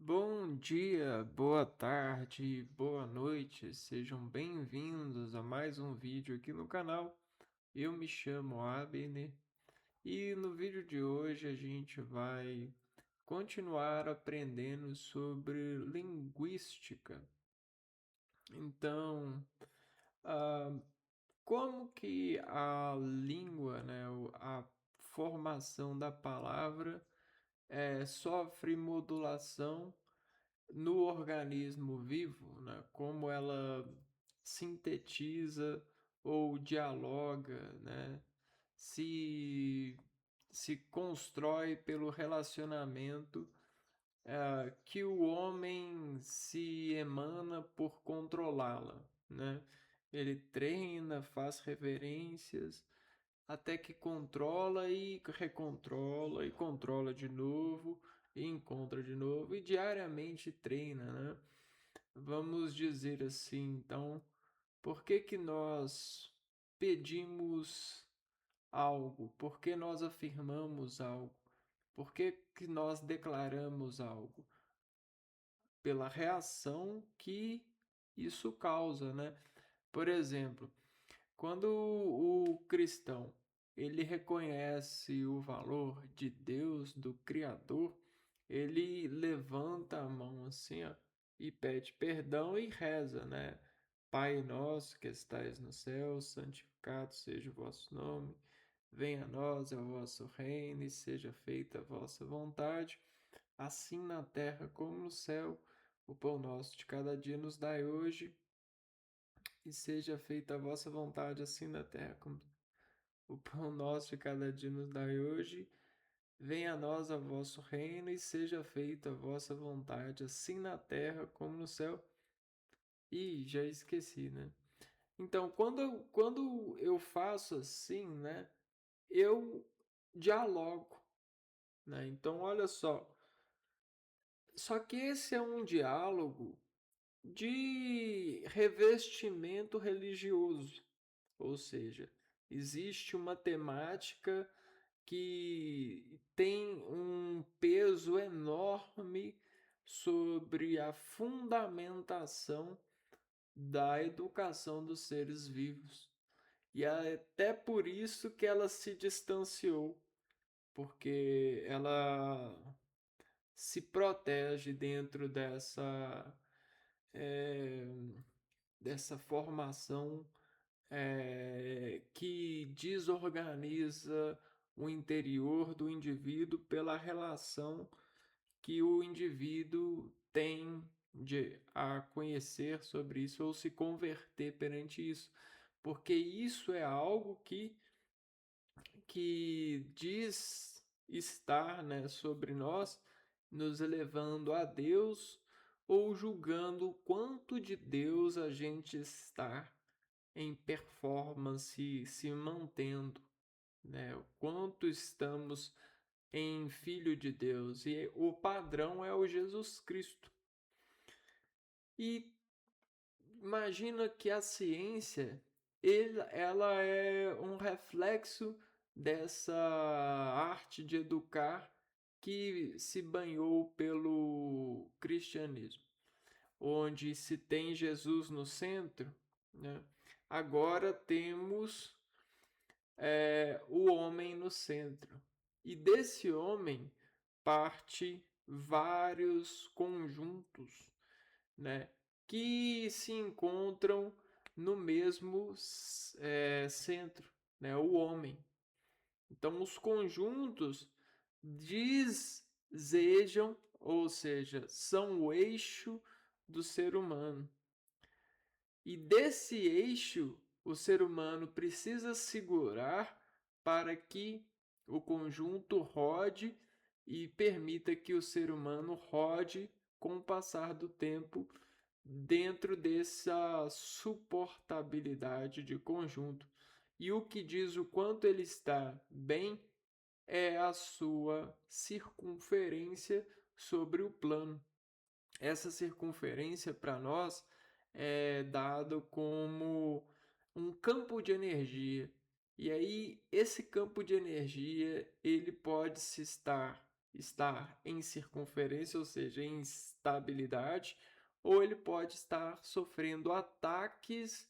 Bom dia, boa tarde, boa noite, sejam bem-vindos a mais um vídeo aqui no canal. Eu me chamo Abner e no vídeo de hoje a gente vai continuar aprendendo sobre linguística. Então, ah, como que a língua, né, a formação da palavra sofre modulação no organismo vivo, né, como ela sintetiza ou dialoga, né, se, se constrói pelo relacionamento que o homem se emana por controlá-la, né? Ele treina, faz reverências, até que controla e recontrola e controla de novo e encontra de novo e diariamente treina, né? Vamos dizer assim, então, por que que nós pedimos algo? Por que nós afirmamos algo? Por que que nós declaramos algo? Pela reação que isso causa, né? Por exemplo, quando o cristão ele reconhece o valor de Deus, do Criador, ele levanta a mão assim, ó, e pede perdão e reza, né? Pai nosso que estais no céu, santificado seja o vosso nome, venha a nós o vosso reino e seja feita a vossa vontade, assim na terra como no céu. O pão nosso de cada dia nos dai hoje, e seja feita a vossa vontade, assim na terra como o pão nosso de cada dia nos dai hoje. Venha a nós o vosso reino e seja feita a vossa vontade, assim na terra como no céu. Ih, já esqueci, né? Então, quando eu faço assim, né, eu dialogo, né? Então, olha só. Só que esse é um diálogo de revestimento religioso, ou seja, existe uma temática que tem um peso enorme sobre a fundamentação da educação dos seres vivos. E é até por isso que ela se distanciou, porque ela se protege dentro eh, dessa formação que desorganiza o interior do indivíduo pela relação que o indivíduo tem a conhecer sobre isso ou se converter perante isso, porque isso é algo que diz estar, né, sobre nós, nos elevando a Deus ou julgando o quanto de Deus a gente está em performance se mantendo, né? O quanto estamos em Filho de Deus. E o padrão é o Jesus Cristo. E imagina que a ciência ela é um reflexo dessa arte de educar que se banhou pelo cristianismo, onde se tem Jesus no centro, né? Agora temos o homem no centro. E desse homem parte vários conjuntos, né, que se encontram no mesmo centro, né, o homem. Então, os conjuntos desejam, ou seja, são o eixo do ser humano. E desse eixo, o ser humano precisa segurar para que o conjunto rode e permita que o ser humano rode com o passar do tempo dentro dessa suportabilidade de conjunto. E o que diz o quanto ele está bem é a sua circunferência sobre o plano. Essa circunferência para nós é dado como um campo de energia. E aí esse campo de energia, ele pode se estar estar em circunferência, ou seja, em estabilidade, ou ele pode estar sofrendo ataques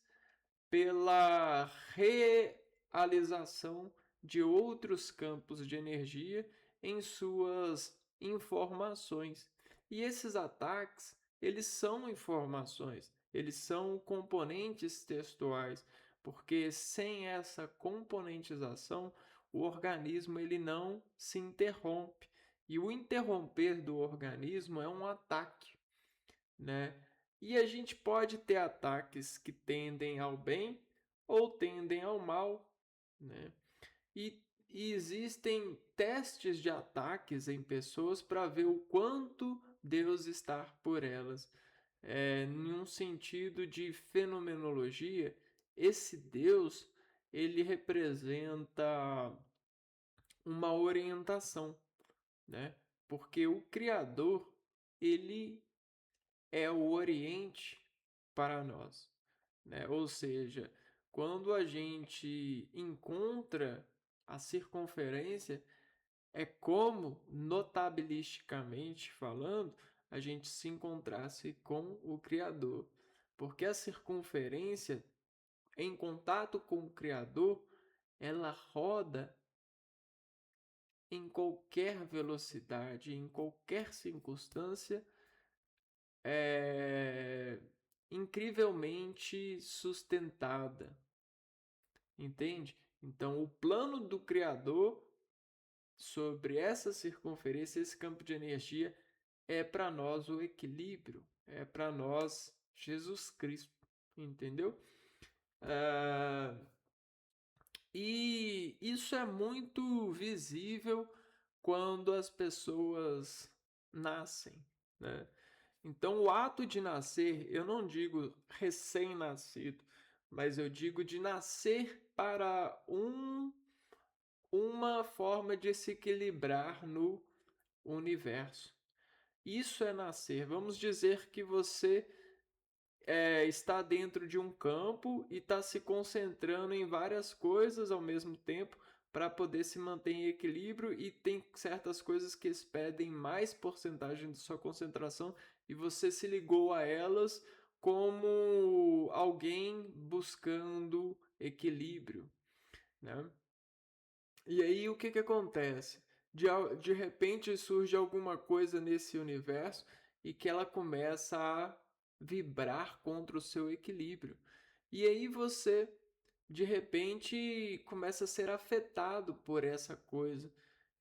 pela realização de outros campos de energia em suas informações. E esses ataques, eles são informações, eles são componentes textuais, porque sem essa componentização, o organismo ele não se interrompe. E o interromper do organismo é um ataque, né? E a gente pode ter ataques que tendem ao bem ou tendem ao mal, né? E existem testes de ataques em pessoas para ver o quanto Deus está por elas. Em um sentido de fenomenologia, esse Deus ele representa uma orientação, né? Porque o Criador ele é o Oriente para nós, né? Ou seja, quando a gente encontra a circunferência, é como, notabilisticamente falando, a gente se encontrasse com o Criador. Porque a circunferência, em contato com o Criador, ela roda em qualquer velocidade, em qualquer circunstância, é incrivelmente sustentada, entende? Então, o plano do Criador sobre essa circunferência, esse campo de energia, é para nós o equilíbrio, é para nós Jesus Cristo, entendeu? Ah, e isso é muito visível quando as pessoas nascem, né? Então, o ato de nascer, eu não digo recém-nascido, mas eu digo de nascer para uma forma de se equilibrar no universo. Isso é nascer. Vamos dizer que você está dentro de um campo e está se concentrando em várias coisas ao mesmo tempo para poder se manter em equilíbrio, e tem certas coisas que pedem mais porcentagem de sua concentração e você se ligou a elas como alguém buscando equilíbrio, né? E aí o que que acontece? De repente surge alguma coisa nesse universo e que ela começa a vibrar contra o seu equilíbrio. E aí você, de repente, começa a ser afetado por essa coisa.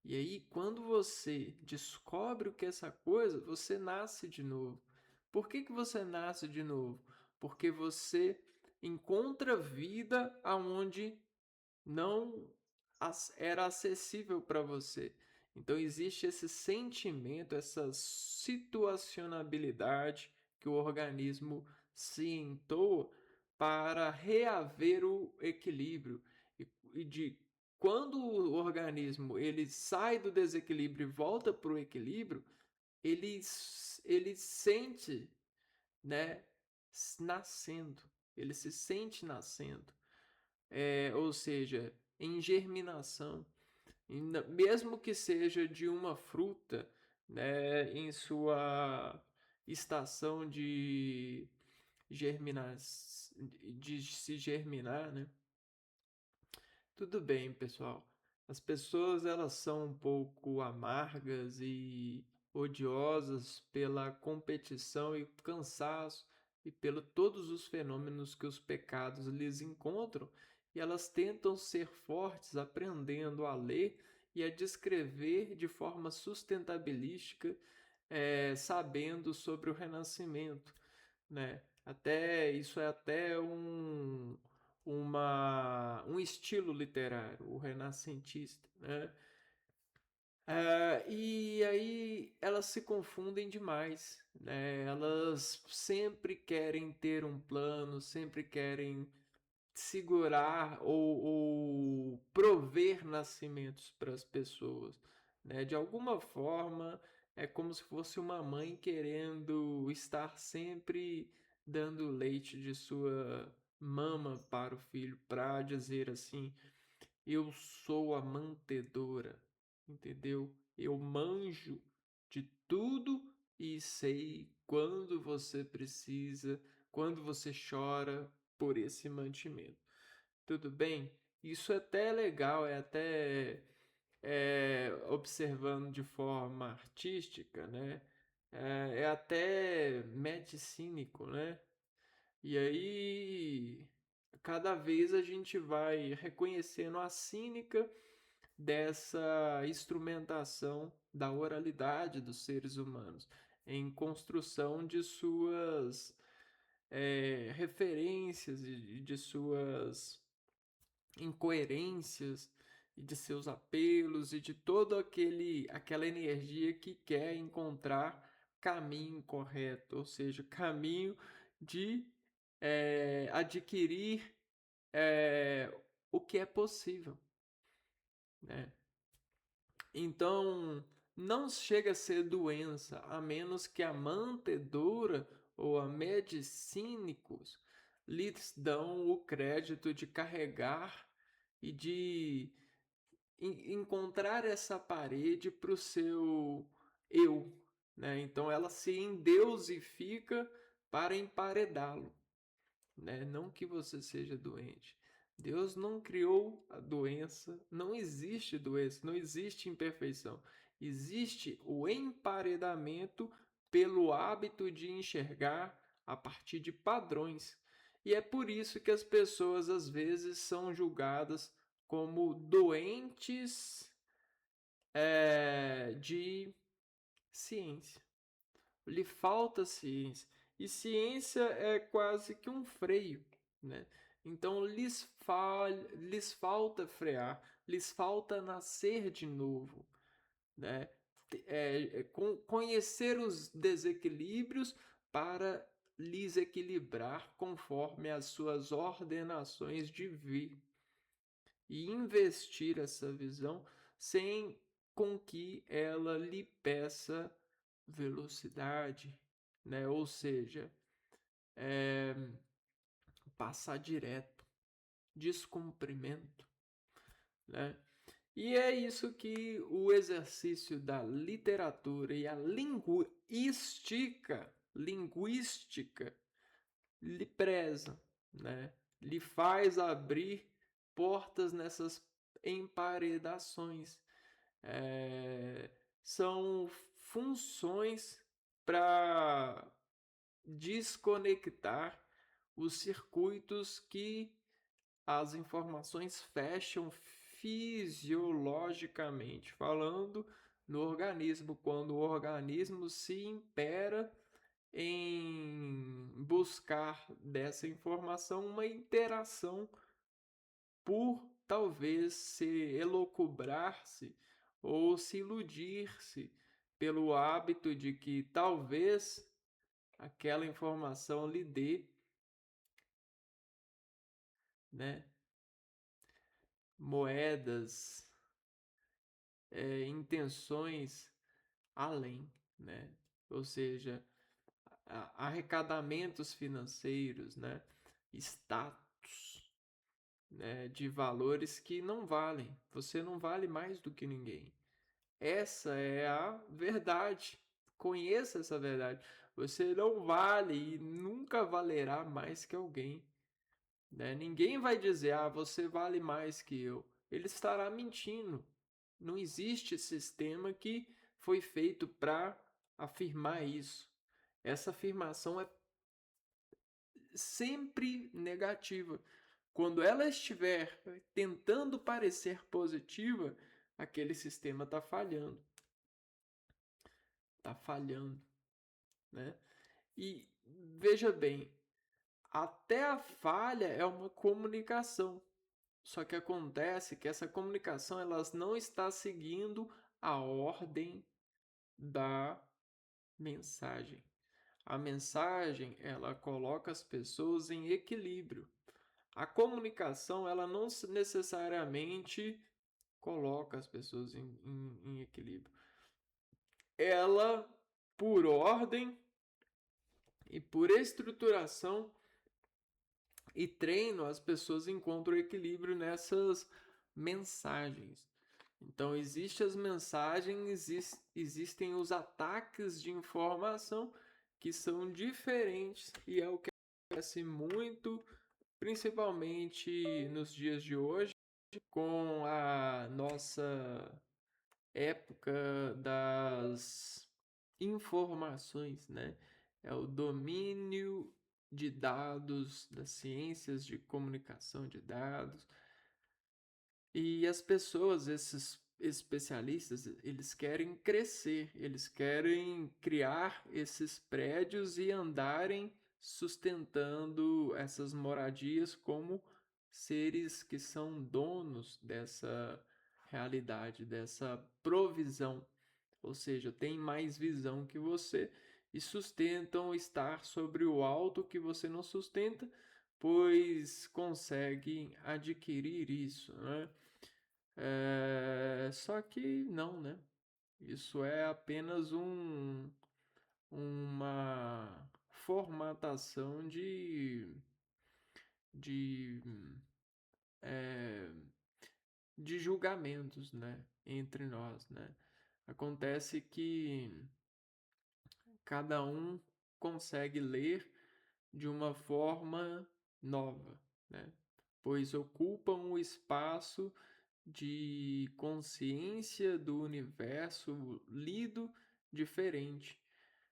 E aí, quando você descobre o que é essa coisa, você nasce de novo. Por que que você nasce de novo? Porque você encontra vida aonde não era acessível para você. Então existe esse sentimento, essa situacionabilidade que o organismo se entoa para reaver o equilíbrio. E de quando o organismo ele sai do desequilíbrio e volta para o equilíbrio, ele, ele sente, né, nascendo. Ele se sente nascendo, ou seja, em germinação, mesmo que seja de uma fruta, né, em sua estação germinar, de se germinar, né? Tudo bem, pessoal. As pessoas elas são um pouco amargas e odiosas pela competição e cansaço e pelo todos os fenômenos que os pecados lhes encontram, e elas tentam ser fortes aprendendo a ler e a descrever de forma sustentabilística, sabendo sobre o renascimento, né? Até isso é até um estilo literário, o renascentista, né? E aí elas se confundem demais, né? Elas sempre querem ter um plano, sempre querem segurar ou prover nascimentos para as pessoas, né? De alguma forma, é como se fosse uma mãe querendo estar sempre dando leite de sua mama para o filho, para dizer assim: eu sou a mantedora, entendeu? Eu manjo de tudo e sei quando você precisa, quando você chora por esse mantimento. Tudo bem? Isso é até legal, é até observando de forma artística, né? É até medicínico, né? E aí, cada vez a gente vai reconhecendo a cínica dessa instrumentação da oralidade dos seres humanos em construção de suas referências e de suas incoerências e de seus apelos e de toda aquela energia que quer encontrar caminho correto, ou seja, caminho de adquirir o que é possível, né? Então, não chega a ser doença, a menos que a mantedora ou a medicínicos lhes dão o crédito de carregar e de encontrar essa parede para o seu eu, né? Então ela se endeusifica para emparedá-lo, né? Não que você seja doente. Deus não criou a doença, não existe doença, não existe imperfeição. Existe o emparedamento pelo hábito de enxergar a partir de padrões. E é por isso que as pessoas às vezes são julgadas como doentes de ciência. Lhe falta ciência. E ciência é quase que um freio, né? Então lhes falta frear, lhes falta nascer de novo, né? Conhecer os desequilíbrios para lhes equilibrar conforme as suas ordenações de vir e investir essa visão sem com que ela lhe peça velocidade, né? Ou seja, passar direto, descumprimento, né? E é isso que o exercício da literatura e a linguística lhe preza, né? Lhe faz abrir portas nessas emparedações. São funções para desconectar os circuitos que as informações fecham fisiologicamente falando no organismo, quando o organismo se impera em buscar dessa informação uma interação por talvez se elocubrar-se ou se iludir-se pelo hábito de que talvez aquela informação lhe dê, né, moedas, intenções além, né? Ou seja, arrecadamentos financeiros, né? Status, né? De valores que não valem. Você não vale mais do que ninguém. Essa é a verdade. Conheça essa verdade. Você não vale e nunca valerá mais que alguém, né? Ninguém vai dizer, você vale mais que eu. Ele estará mentindo. Não existe sistema que foi feito para afirmar isso. Essa afirmação é sempre negativa. Quando ela estiver tentando parecer positiva, aquele sistema está falhando. Está falhando, né? E veja bem, até a falha é uma comunicação. Só que acontece que essa comunicação ela não está seguindo a ordem da mensagem. A mensagem, ela coloca as pessoas em equilíbrio. A comunicação, ela não necessariamente coloca as pessoas em equilíbrio. Ela, por ordem e por estruturação e treino, as pessoas encontram equilíbrio nessas mensagens. Então, existem as mensagens, existem os ataques de informação que são diferentes e é o que acontece muito, principalmente nos dias de hoje, com a nossa época das informações, né? É o domínio de dados, das ciências de comunicação de dados. E as pessoas, esses especialistas, eles querem crescer, eles querem criar esses prédios e andarem sustentando essas moradias como seres que são donos dessa realidade, dessa provisão. Ou seja, tem mais visão que você e sustentam estar sobre o alto que você não sustenta, pois conseguem adquirir isso, né? Só que não, né? Isso é apenas uma formatação de, é, de julgamentos, né? Entre nós, né? Acontece que cada um consegue ler de uma forma nova, né? Pois ocupam o espaço de consciência do universo lido diferente.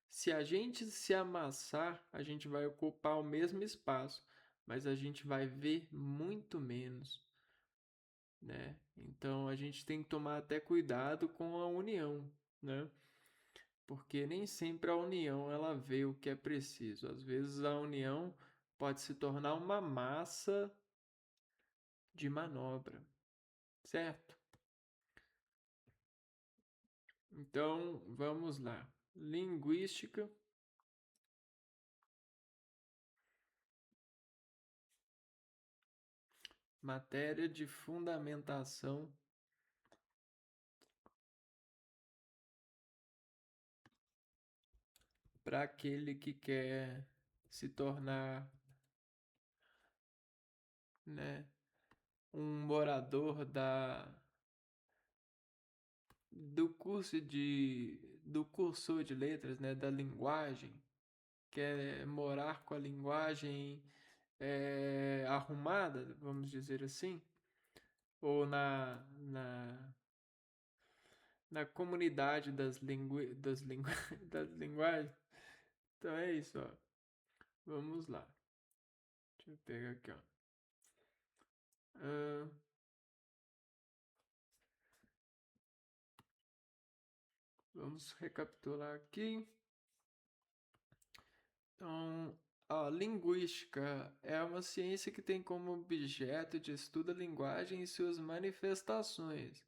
Se a gente se amassar, a gente vai ocupar o mesmo espaço, mas a gente vai ver muito menos, né? Então a gente tem que tomar até cuidado com a união, né? Porque nem sempre a união ela vê o que é preciso. Às vezes a união pode se tornar uma massa de manobra, certo? Então, vamos lá. Linguística, matéria de fundamentação para aquele que quer se tornar, né, um morador do curso de letras, né, da linguagem, quer morar com a linguagem arrumada, vamos dizer assim, ou na comunidade das linguagens. Então é isso, ó. Vamos lá. Deixa eu pegar aqui, ó. Ah, vamos recapitular aqui. Então, a linguística é uma ciência que tem como objeto de estudo a linguagem e suas manifestações.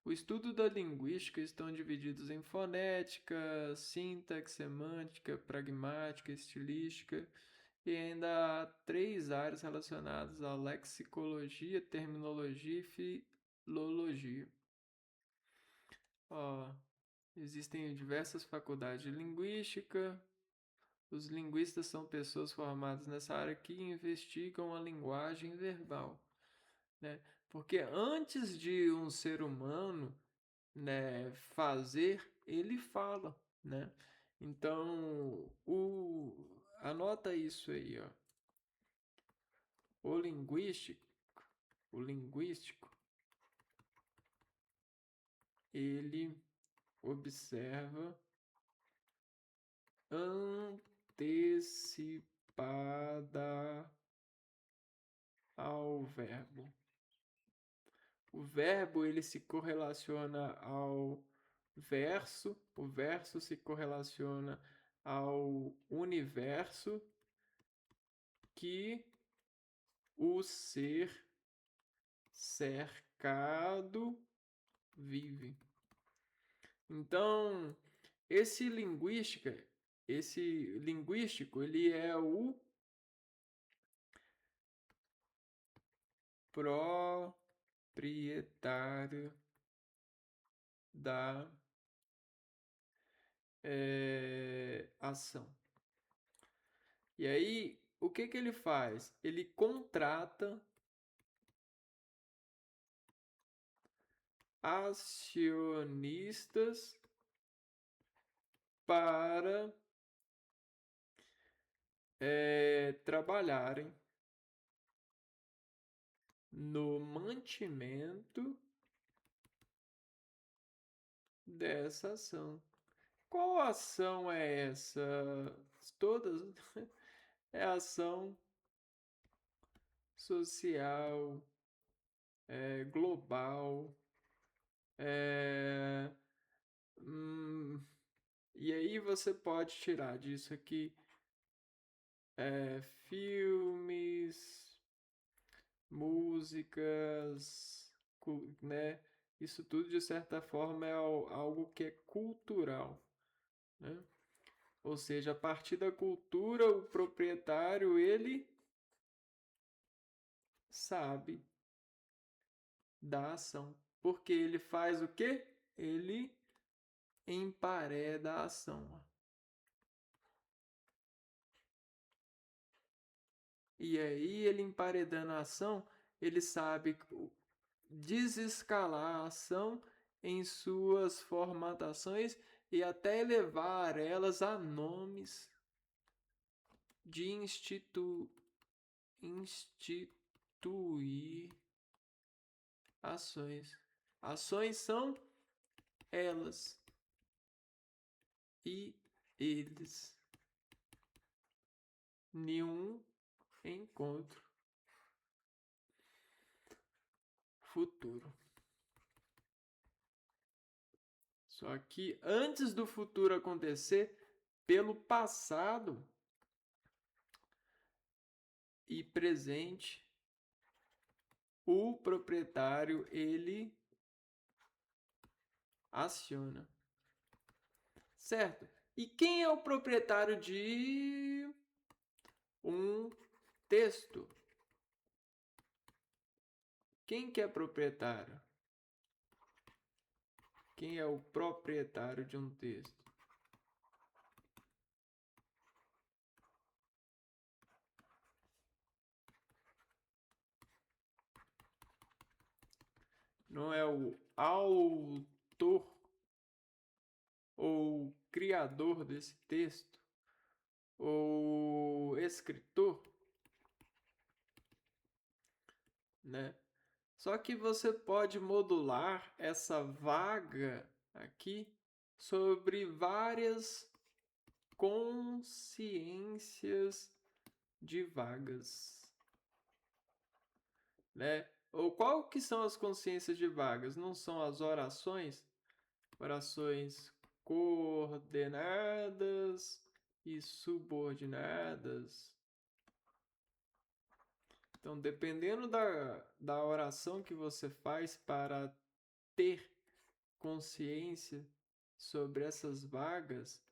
O estudo da linguística estão divididos em fonética, sintaxe, semântica, pragmática, estilística e ainda há três áreas relacionadas à lexicologia, terminologia e filologia. Ó, existem diversas faculdades de linguística. Os linguistas são pessoas formadas nessa área que investigam a linguagem verbal, né? Porque antes de um ser humano, né, fazer, ele fala, né? Então, anota isso aí, ó. O linguístico, o linguístico, ele observa antecipada ao verbo. O verbo ele se correlaciona ao verso, o verso se correlaciona ao universo que o ser cercado vive. Então, esse linguístico, ele é o proprietário da ação. E aí, o que ele faz? Ele contrata acionistas para trabalharem no mantimento dessa ação. Qual ação é essa? Todas é ação social, global, é, hum, e aí você pode tirar disso aqui filmes, músicas, né? Isso tudo de certa forma é algo que é cultural, né? Ou seja, a partir da cultura, o proprietário ele sabe da ação, porque ele faz o quê? Ele empareda a ação. E aí ele emparedando a ação, ele sabe desescalar a ação em suas formatações e até elevar elas a nomes de instituir ações. Ações são elas e eles. Nenhum encontro futuro. Só que antes do futuro acontecer, pelo passado e presente, o proprietário ele aciona. Certo? E quem é o proprietário de um texto? Quem que é proprietário? Quem é o proprietário de um texto? Não é o autor ou criador desse texto? Ou escritor? Né? Só que você pode modular essa vaga aqui sobre várias consciências de vagas, né? Ou qual que são as consciências de vagas? Não são as orações? Orações coordenadas e subordinadas. Então, dependendo da oração que você faz para ter consciência sobre essas vagas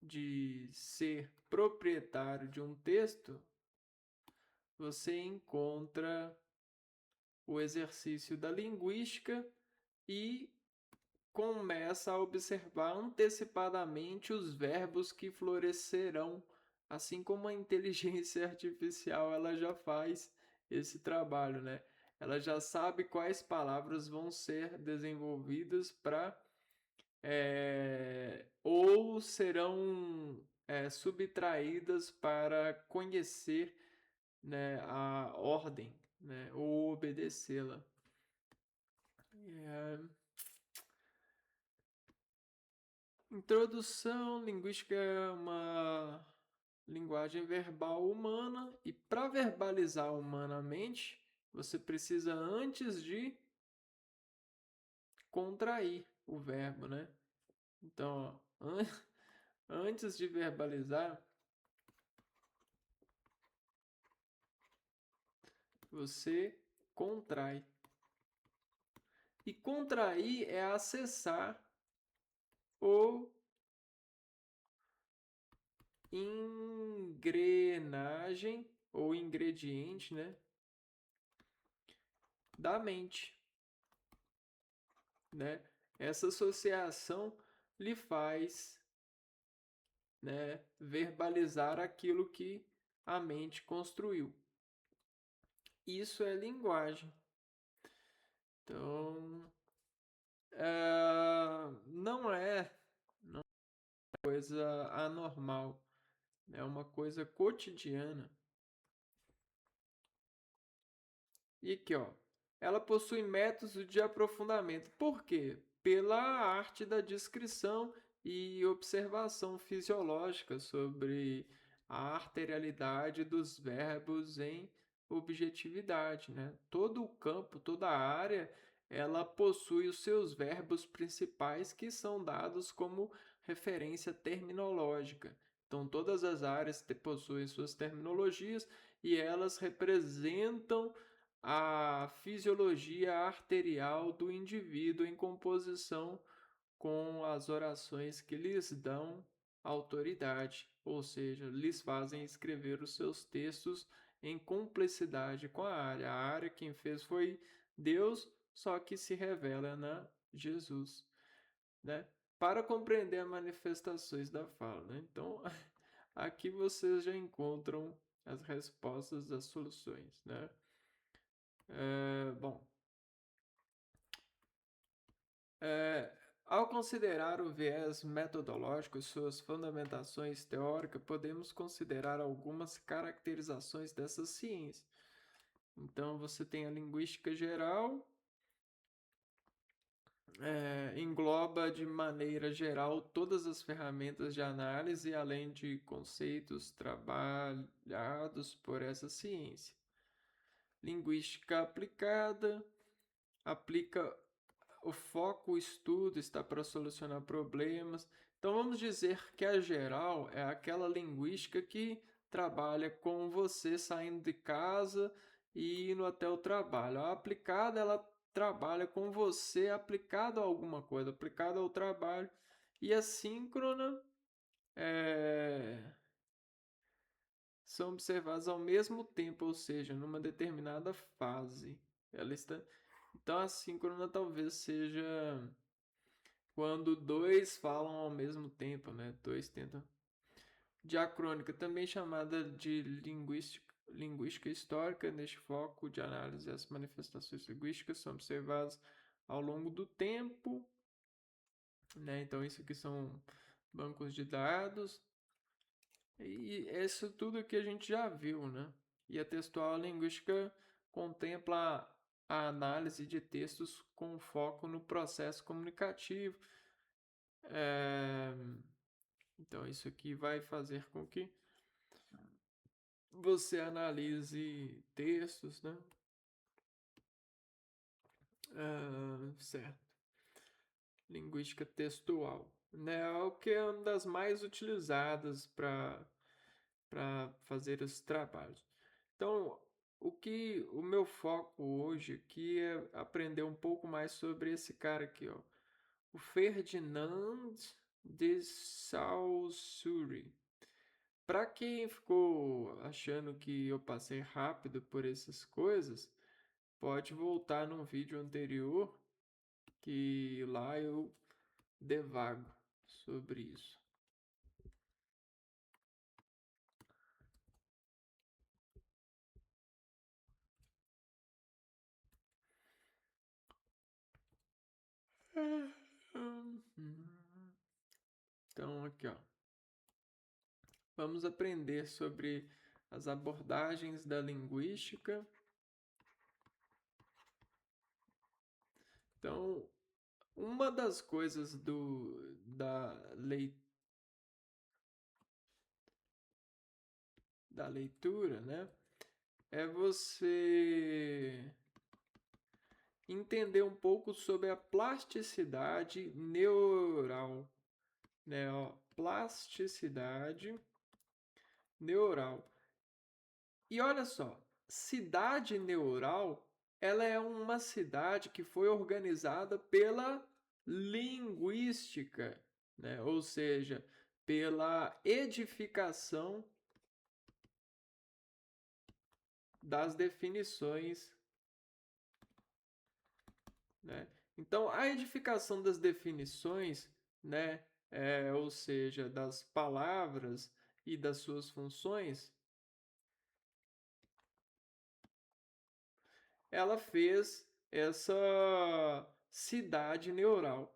de ser proprietário de um texto, você encontra o exercício da linguística e começa a observar antecipadamente os verbos que florescerão, assim como a inteligência artificial ela já faz esse trabalho, né? Ela já sabe quais palavras vão ser desenvolvidas para ou serão subtraídas para conhecer, né, a ordem, né, ou obedecê-la. Introdução, linguística é uma linguagem verbal humana e para verbalizar humanamente, você precisa antes de contrair o verbo, né? Então, ó, antes de verbalizar, você contrai. E contrair é acessar ou engrenagem ou ingrediente, né, da mente, né? Essa associação lhe faz, né, verbalizar aquilo que a mente construiu. Isso é linguagem. Então, Não é coisa anormal, é uma coisa cotidiana. E aqui, ó, ela possui métodos de aprofundamento. Por quê? Pela arte da descrição e observação fisiológica sobre a arterialidade dos verbos em objetividade, né? Todo o campo, toda a área, ela possui os seus verbos principais que são dados como referência terminológica. Então, todas as áreas possuem suas terminologias e elas representam a fisiologia arterial do indivíduo em composição com as orações que lhes dão autoridade, ou seja, lhes fazem escrever os seus textos em cumplicidade com a área. A área quem fez foi Deus, só que se revela na Jesus, né? Para compreender as manifestações da fala, né? Então, aqui vocês já encontram as respostas das soluções, né? Bom, é, ao considerar o viés metodológico e suas fundamentações teóricas, podemos considerar algumas caracterizações dessa ciência. Então, você tem a linguística geral, engloba de maneira geral todas as ferramentas de análise, além de conceitos trabalhados por essa ciência. Linguística aplicada aplica o foco, o estudo está para solucionar problemas. Então vamos dizer que a geral é aquela linguística que trabalha com você saindo de casa e indo até o trabalho. A aplicada ela trabalha com você aplicado a alguma coisa, aplicado ao trabalho. E a síncrona são observadas ao mesmo tempo, ou seja, numa determinada fase. Ela está... Então a síncrona talvez seja quando dois falam ao mesmo tempo, né? Dois tentam. Diacrônica, também chamada de linguística histórica, neste foco de análise as manifestações linguísticas são observadas ao longo do tempo, né? Então isso aqui são bancos de dados e isso tudo que a gente já viu, né? E a textual linguística contempla a análise de textos com foco no processo comunicativo. É... Então, isso aqui vai fazer com que você analise textos, né? Certo. Linguística textual, né? O que é uma das mais utilizadas para fazer os trabalhos. Então, o meu foco hoje aqui é aprender um pouco mais sobre esse cara aqui, ó. O Ferdinand de Saussure. Para quem ficou achando que eu passei rápido por essas coisas, pode voltar num vídeo anterior que lá eu devago sobre isso. Então, aqui, ó. Vamos aprender sobre as abordagens da linguística. Então, uma das coisas da leitura, né, é você entender um pouco sobre a plasticidade neural, né, ó, plasticidade neural. E olha só, cidade neural, ela é uma cidade que foi organizada pela linguística, né? Ou seja, pela edificação das definições, né? Então, a edificação das definições, né? Ou seja, das palavras e das suas funções, ela fez essa plasticidade neural.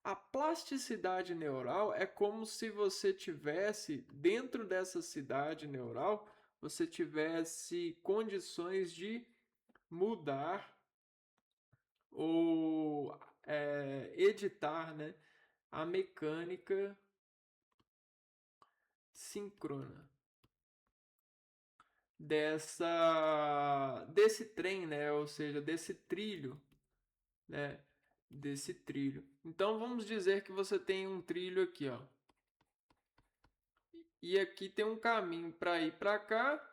A plasticidade neural é como se você tivesse, dentro dessa cidade neural, você tivesse condições de mudar ou editar, né, a mecânica síncrona desse trem, né, ou seja, desse trilho, né, desse trilho. Então vamos dizer que você tem um trilho aqui, ó. E aqui tem um caminho para ir para cá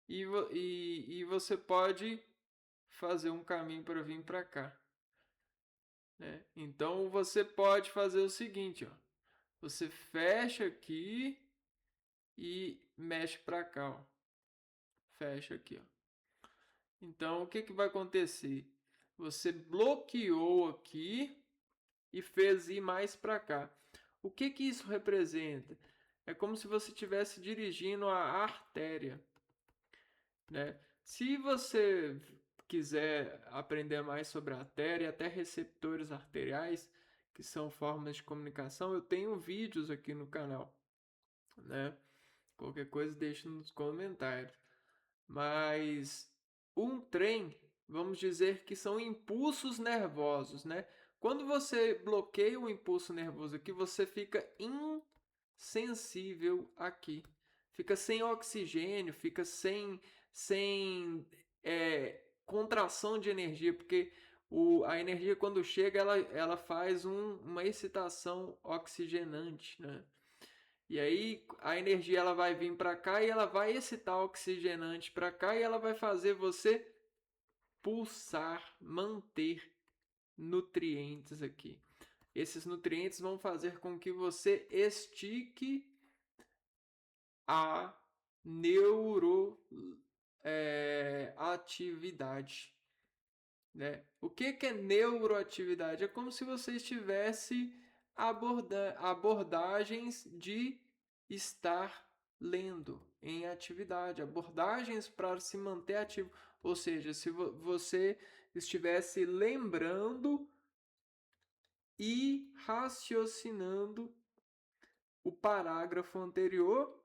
e você pode fazer um caminho para vir para cá, né? Então você pode fazer o seguinte, ó. Você fecha aqui e mexe para cá, ó. Fecha aqui, ó. Então o que que vai acontecer? Você bloqueou aqui e fez ir mais para cá. O que que isso representa? É como se você estivesse dirigindo a artéria, né? Se você quiser aprender mais sobre a artéria, até receptores arteriais, que são formas de comunicação, eu tenho vídeos aqui no canal, né? Qualquer coisa deixe nos comentários. Mas um trem, vamos dizer que são impulsos nervosos, né? Quando você bloqueia o impulso nervoso aqui, você fica insensível aqui. Fica sem oxigênio, fica sem contração de energia, porque a energia quando chega, ela faz uma excitação oxigenante, né? E aí a energia ela vai vir para cá e ela vai excitar o oxigenante para cá e ela vai fazer você pulsar, manter nutrientes aqui. Esses nutrientes vão fazer com que você estique a neuroatividade, né? O que é neuroatividade? É como se você estivesse abordagens de estar lendo em atividade, abordagens para se manter ativo. Ou seja, se você estivesse lembrando e raciocinando o parágrafo anterior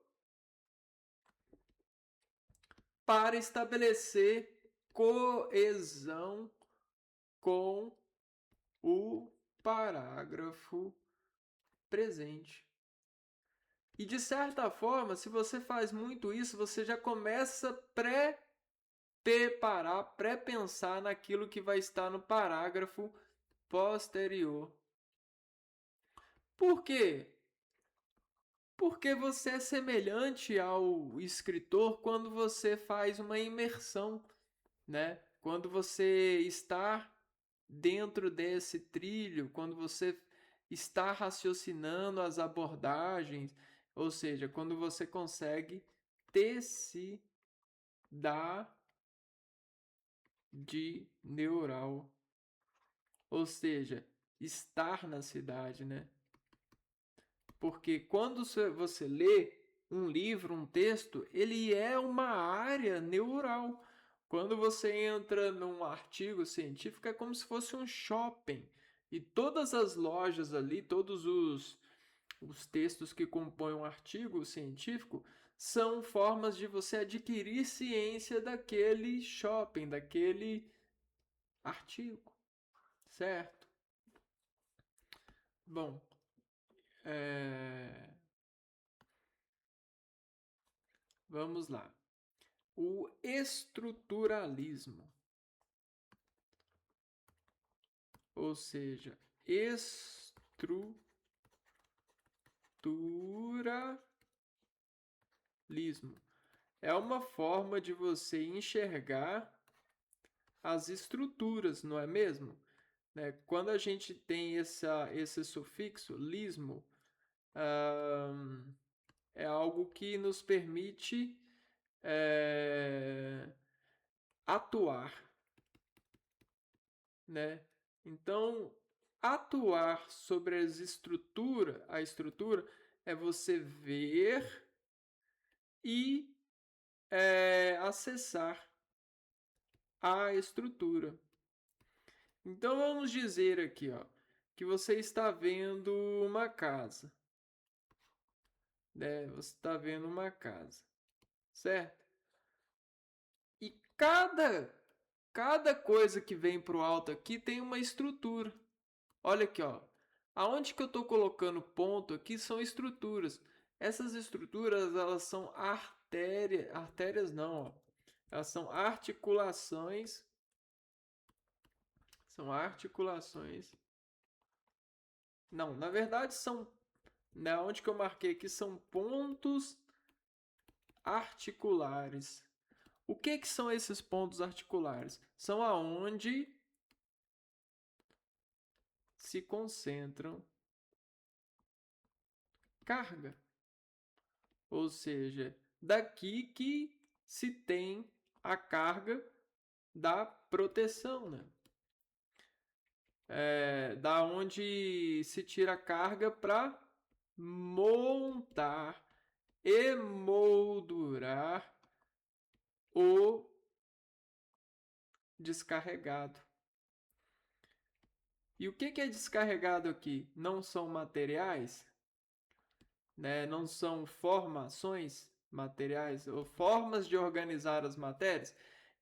para estabelecer coesão com o parágrafo presente. E de certa forma, se você faz muito isso, você já começa a pré-preparar, pré-pensar naquilo que vai estar no parágrafo posterior. Por quê? Porque você é semelhante ao escritor quando você faz uma imersão, né? Quando você está dentro desse trilho, quando você está raciocinando as abordagens, ou seja, quando você consegue ter-se de neural, ou seja, estar na cidade, né? Porque quando você lê um livro, um texto, ele é uma área neural. Quando você entra num artigo científico, é como se fosse um shopping. E todas as lojas ali, todos os textos que compõem um artigo científico, são formas de você adquirir ciência daquele shopping, daquele artigo, certo? Bom, vamos lá. O estruturalismo, ou seja, estruturalismo é uma forma de você enxergar as estruturas, não é mesmo? Né? Quando a gente tem esse sufixo, lismo, é algo que nos permite atuar, né? Então, atuar sobre a estrutura é você ver e acessar a estrutura. Então vamos dizer aqui, ó, que você está vendo uma casa, né? Você está vendo uma casa, certo? E cada coisa que vem pro alto aqui tem uma estrutura. Olha aqui, ó. Aonde que eu estou colocando ponto aqui são estruturas. Essas estruturas, elas são artérias não, ó. Elas são articulações. Não, na verdade são, né, onde que eu marquei aqui são pontos articulares. O que que são esses pontos articulares? São aonde se concentram carga. Ou seja, daqui que se tem a carga da proteção, né? Da onde se tira a carga para montar e moldurar o descarregado. E o que é descarregado aqui? Não são materiais, né? Não são formações materiais ou formas de organizar as matérias.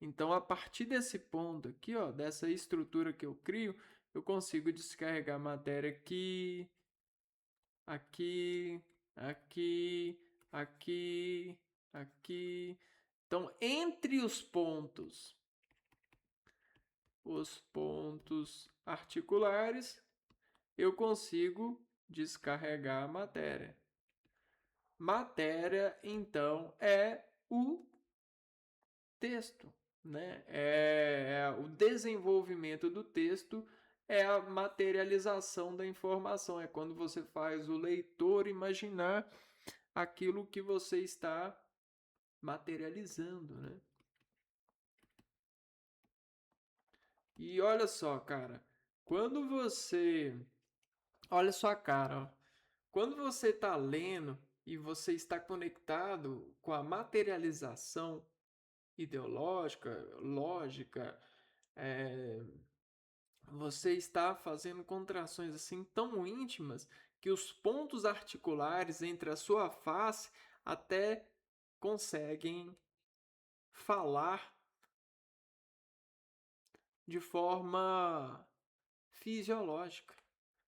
Então, a partir desse ponto aqui, ó, dessa estrutura que eu crio, eu consigo descarregar matéria aqui, aqui, aqui, aqui, aqui. Então, entre os pontos articulares, eu consigo descarregar a matéria. Matéria, então, é o texto, né? O desenvolvimento do texto é a materialização da informação, é quando você faz o leitor imaginar aquilo que você está materializando, né? E olha só, cara, quando você, olha só a cara, ó. Quando você está lendo e você está conectado com a materialização ideológica, lógica, é, você está fazendo contrações assim tão íntimas que os pontos articulares entre a sua face até conseguem falar de forma fisiológica.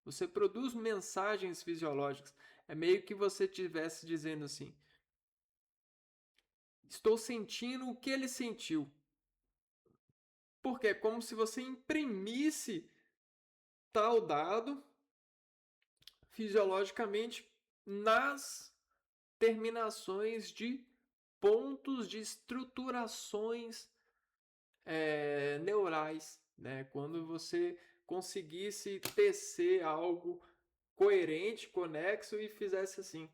Você produz mensagens fisiológicas. É meio que você estivesse dizendo assim: estou sentindo o que ele sentiu. Porque é como se você imprimisse tal dado fisiologicamente nas terminações de pontos de estruturações neurais, né? Quando você conseguisse tecer algo coerente, conexo e fizesse assim,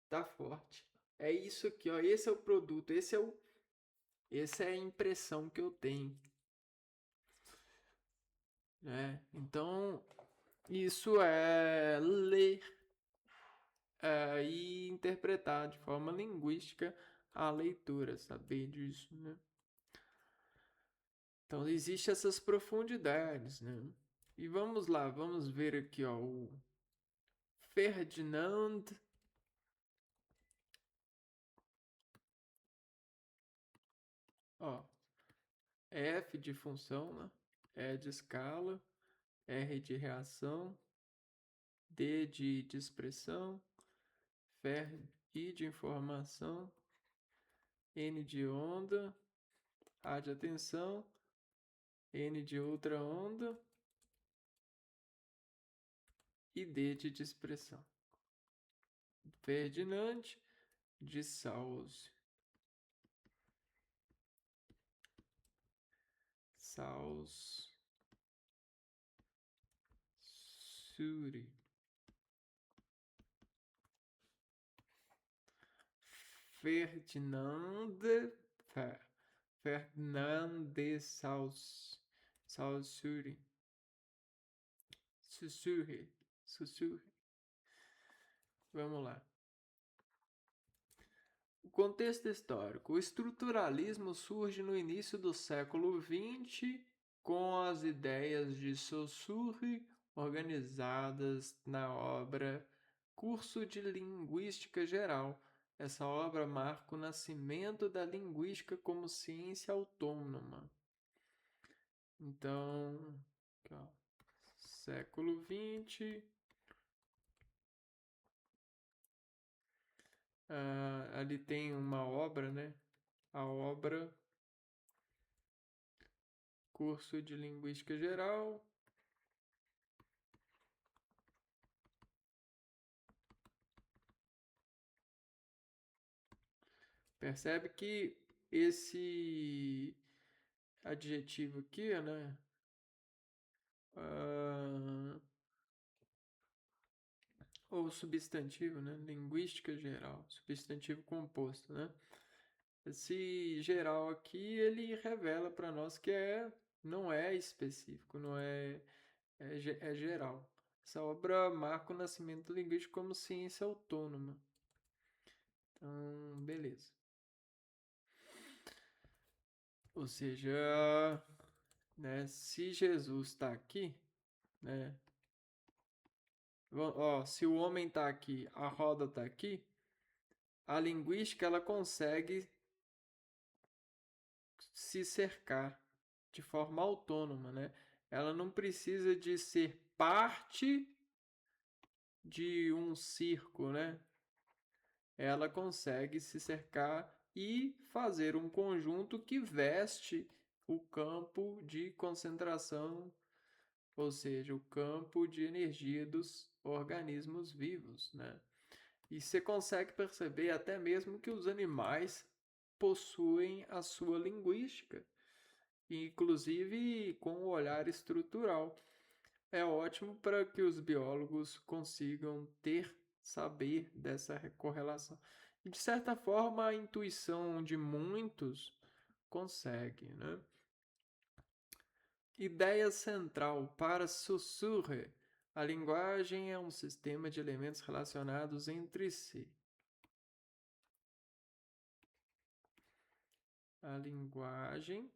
tá forte. É isso aqui, ó. Esse é o produto, essa é a impressão que eu tenho, né? Então, isso é ler e interpretar de forma linguística a leitura, saber disso, né? Então, existem essas profundidades, né? E vamos lá, vamos ver aqui, ó, o Ferdinand, ó, F de função, né? E de escala, R de reação, D de expressão, I de informação, N de onda, A de atenção, N de outra onda e D de expressão. Ferdinand de Saussure. Ferdinand Fernand de Saussure. Sussurre. Vamos lá. O contexto histórico. O estruturalismo surge no início do século XX com as ideias de Saussure organizadas na obra Curso de Linguística Geral. Essa obra marca o nascimento da linguística como ciência autônoma. Então, aqui, ó, século XX, ali tem uma obra, né? A obra Curso de Linguística Geral. Percebe que esse adjetivo aqui, né? Ou substantivo, né? Linguística geral, substantivo composto, né? Esse geral aqui, ele revela para nós que não é específico, não é geral. Essa obra marca o nascimento linguístico como ciência autônoma. Então, beleza. Ou seja, né, se Jesus está aqui, né? Ó, se o homem está aqui, a roda está aqui, a linguística ela consegue se cercar de forma autônoma, né? Ela não precisa de ser parte de um circo, né? Ela consegue se cercar e fazer um conjunto que veste o campo de concentração, ou seja, o campo de energia dos organismos vivos, né? E você consegue perceber até mesmo que os animais possuem a sua linguística, inclusive com o olhar estrutural. É ótimo para que os biólogos consigam saber dessa correlação. E, de certa forma, a intuição de muitos consegue, né? Ideia central para Saussure. A linguagem é um sistema de elementos relacionados entre si. A linguagem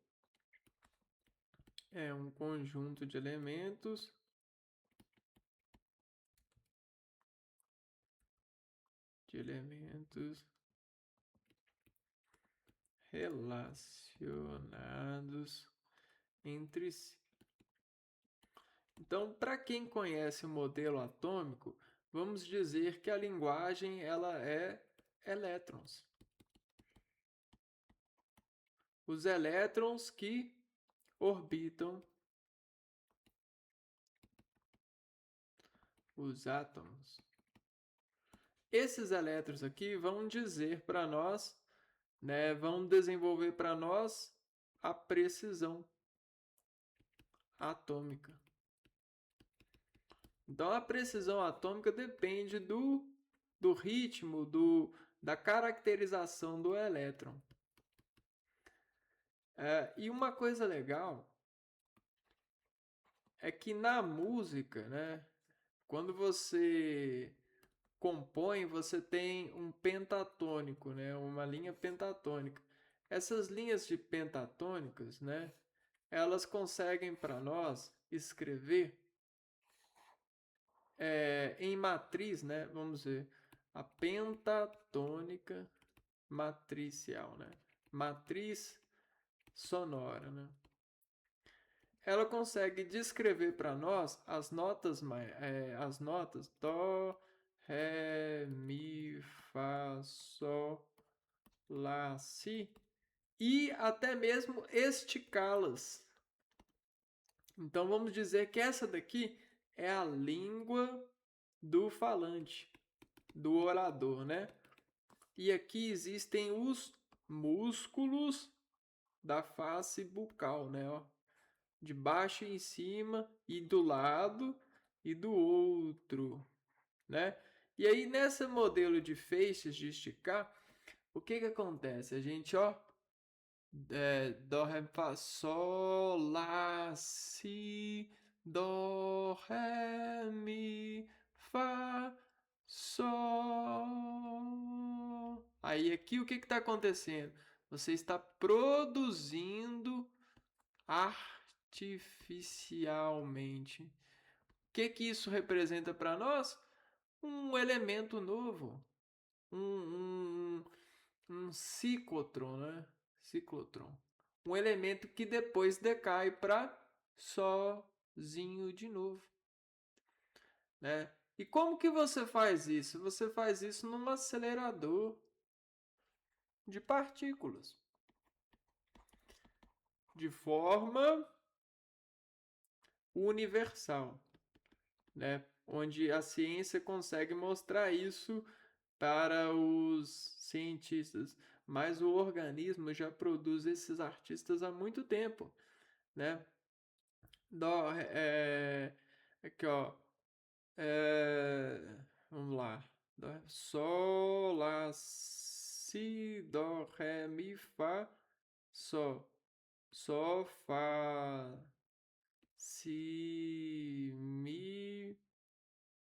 é um conjunto de elementos relacionados entre si. Então, para quem conhece o modelo atômico, vamos dizer que a linguagem ela é elétrons. Os elétrons que orbitam os átomos. Esses elétrons aqui vão dizer para nós, né, vão desenvolver para nós a precisão atômica. Então, a precisão atômica depende do ritmo, da caracterização do elétron. E uma coisa legal é que na música, né, quando você compõe, você tem um pentatônico, né, uma linha pentatônica. Essas linhas de pentatônicas, né, elas conseguem para nós escrever em matriz, né, vamos ver, a pentatônica matricial, né, matriz sonora, né. Ela consegue descrever para nós as notas dó, ré, mi, fá, sol, lá, si e até mesmo esticá-las. Então vamos dizer que essa daqui é a língua do falante, do orador, né? E aqui existem os músculos da face bucal, né? Ó, de baixo em cima e do lado e do outro, né? E aí nesse modelo de feixes de esticar, o que acontece? A gente, ó, dó, ré, fá, sol, lá, si, dó, ré, mi, fá, sol. Aí aqui o que está acontecendo? Você está produzindo artificialmente. O que isso representa para nós? Um elemento novo, um, um, um ciclotron, né? Ciclotron. Um elemento que depois decai para sozinho de novo, né? E como que você faz isso? Você faz isso num acelerador de partículas, de forma universal, né? Onde a ciência consegue mostrar isso para os cientistas, mas o organismo já produz esses artistas há muito tempo, né? Dó, aqui ó, é, vamos lá, dó, sol, lá, si, dó, ré, mi, fá, sol, sol, fá, si, mi,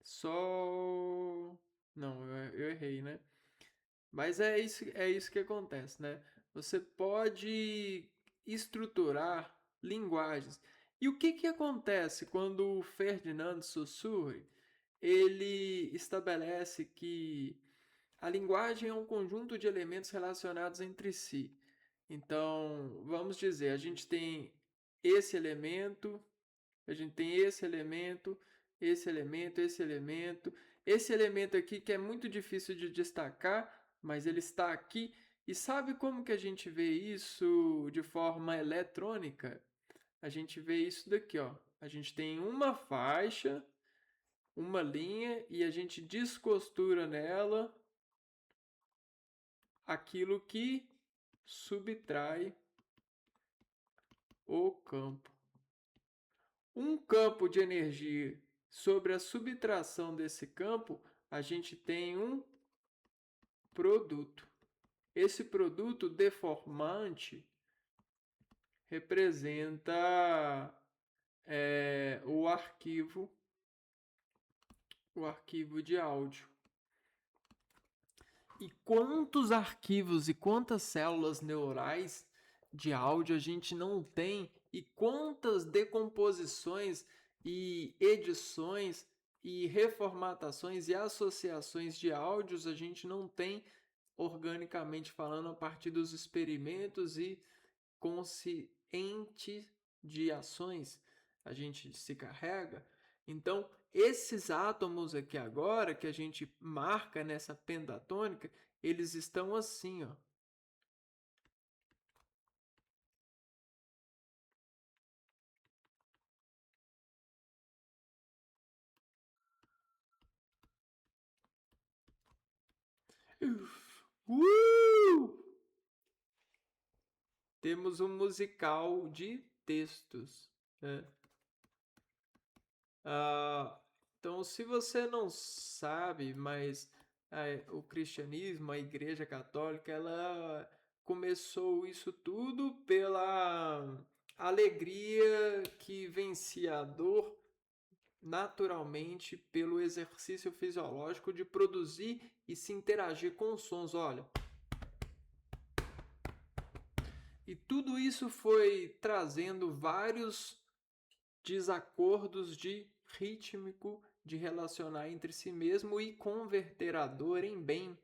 sol, não, eu errei, né? Mas é isso que acontece, né? Você pode estruturar linguagens. E o que acontece quando o Ferdinand Saussure ele estabelece que a linguagem é um conjunto de elementos relacionados entre si? Então, vamos dizer, a gente tem esse elemento, a gente tem esse elemento, esse elemento, esse elemento, esse elemento aqui que é muito difícil de destacar, mas ele está aqui. E sabe como que a gente vê isso de forma eletrônica? A gente vê isso daqui, ó. A gente tem uma faixa, uma linha e a gente descostura nela aquilo que subtrai o campo. Um campo de energia sobre a subtração desse campo, a gente tem um produto. Esse produto deformante representa o arquivo de áudio. E quantos arquivos e quantas células neurais de áudio a gente não tem e quantas decomposições e edições e reformatações e associações de áudios a gente não tem organicamente falando a partir dos experimentos e consciente de ações a gente se carrega. Então, esses átomos aqui agora que a gente marca nessa pentatônica, eles estão assim, ó. Uh! Temos um musical de textos, né? Ah, então, se você não sabe, mas o cristianismo, a Igreja Católica, ela começou isso tudo pela alegria que vencia a dor naturalmente pelo exercício fisiológico de produzir e se interagir com sons. Olha, e tudo isso foi trazendo vários desacordos de rítmico de relacionar entre si mesmo e converter a dor em bem.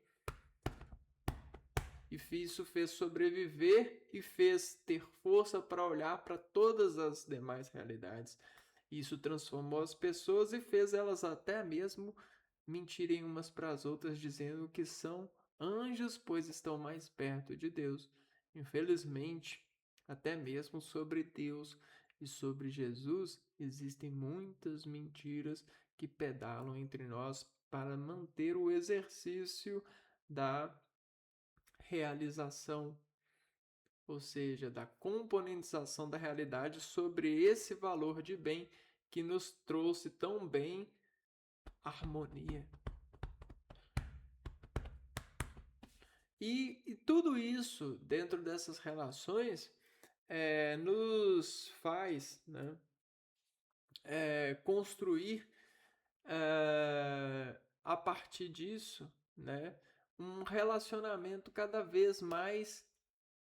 E isso fez sobreviver e fez ter força para olhar para todas as demais realidades. Isso transformou as pessoas e fez elas até mesmo mentirem umas para as outras, dizendo que são anjos, pois estão mais perto de Deus. Infelizmente, até mesmo sobre Deus e sobre Jesus existem muitas mentiras que pedalam entre nós para manter o exercício da realização, ou seja, da componentização da realidade sobre esse valor de bem que nos trouxe tão bem harmonia. E tudo isso, dentro dessas relações, nos faz, né, construir a partir disso, né, um relacionamento cada vez mais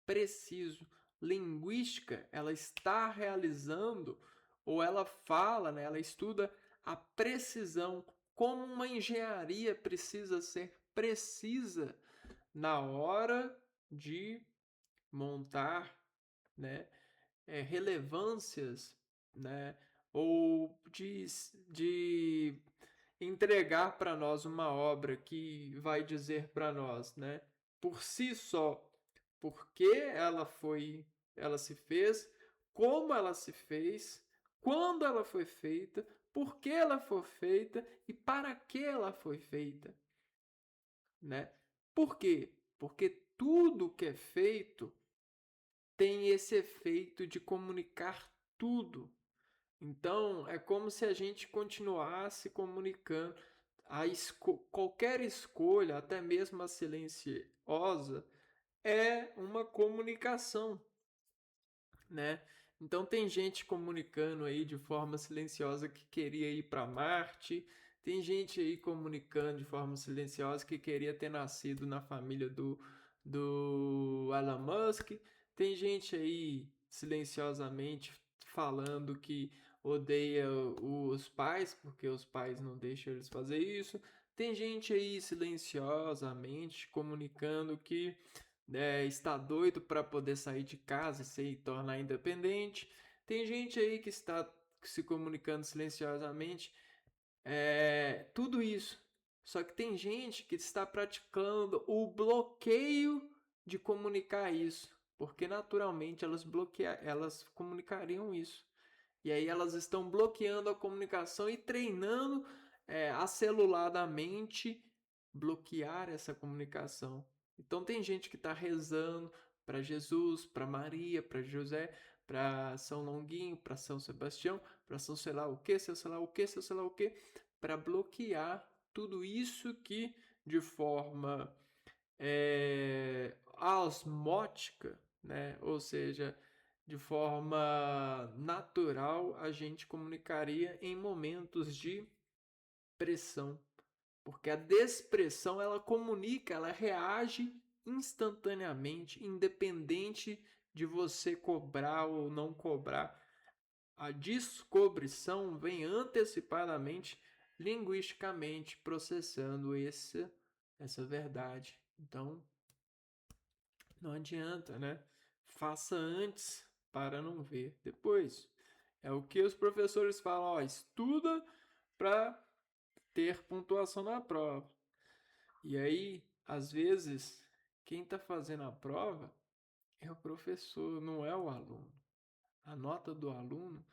preciso, linguística, ela está realizando, ou ela fala, né, ela estuda a precisão, como uma engenharia precisa ser precisa na hora de montar, né, relevâncias, né, ou de entregar para nós uma obra que vai dizer para nós, né, por si só, por que ela se fez, como ela se fez, quando ela foi feita, por que ela foi feita e para que ela foi feita, né? Por quê? Porque tudo que é feito tem esse efeito de comunicar tudo. Então, é como se a gente continuasse comunicando. Qualquer escolha, até mesmo a silenciosa, é uma comunicação, né? Então tem gente comunicando aí de forma silenciosa que queria ir para Marte, tem gente aí comunicando de forma silenciosa que queria ter nascido na família do Elon Musk, tem gente aí silenciosamente falando que odeia os pais porque os pais não deixam eles fazer isso, tem gente aí silenciosamente comunicando que está doido para poder sair de casa e se tornar independente. Tem gente aí que está se comunicando silenciosamente. Tudo isso. Só que tem gente que está praticando o bloqueio de comunicar isso. Porque naturalmente elas comunicariam isso. E aí elas estão bloqueando a comunicação e treinando aceluladamente bloquear essa comunicação. Então tem gente que está rezando para Jesus, para Maria, para José, para São Longuinho, para São Sebastião, para São sei lá o que, seu sei lá o que, seu sei lá o que, para bloquear tudo isso que de forma osmótica, né? Ou seja, de forma natural, a gente comunicaria em momentos de pressão, porque a despressão ela comunica, ela reage instantaneamente, independente de você cobrar ou não cobrar. A descobrição vem antecipadamente, linguisticamente, processando essa verdade. Então, não adianta, né? Faça antes para não ver depois. É o que os professores falam, ó, estuda para ter pontuação na prova. E aí, às vezes, quem está fazendo a prova é o professor, não é o aluno. A nota do aluno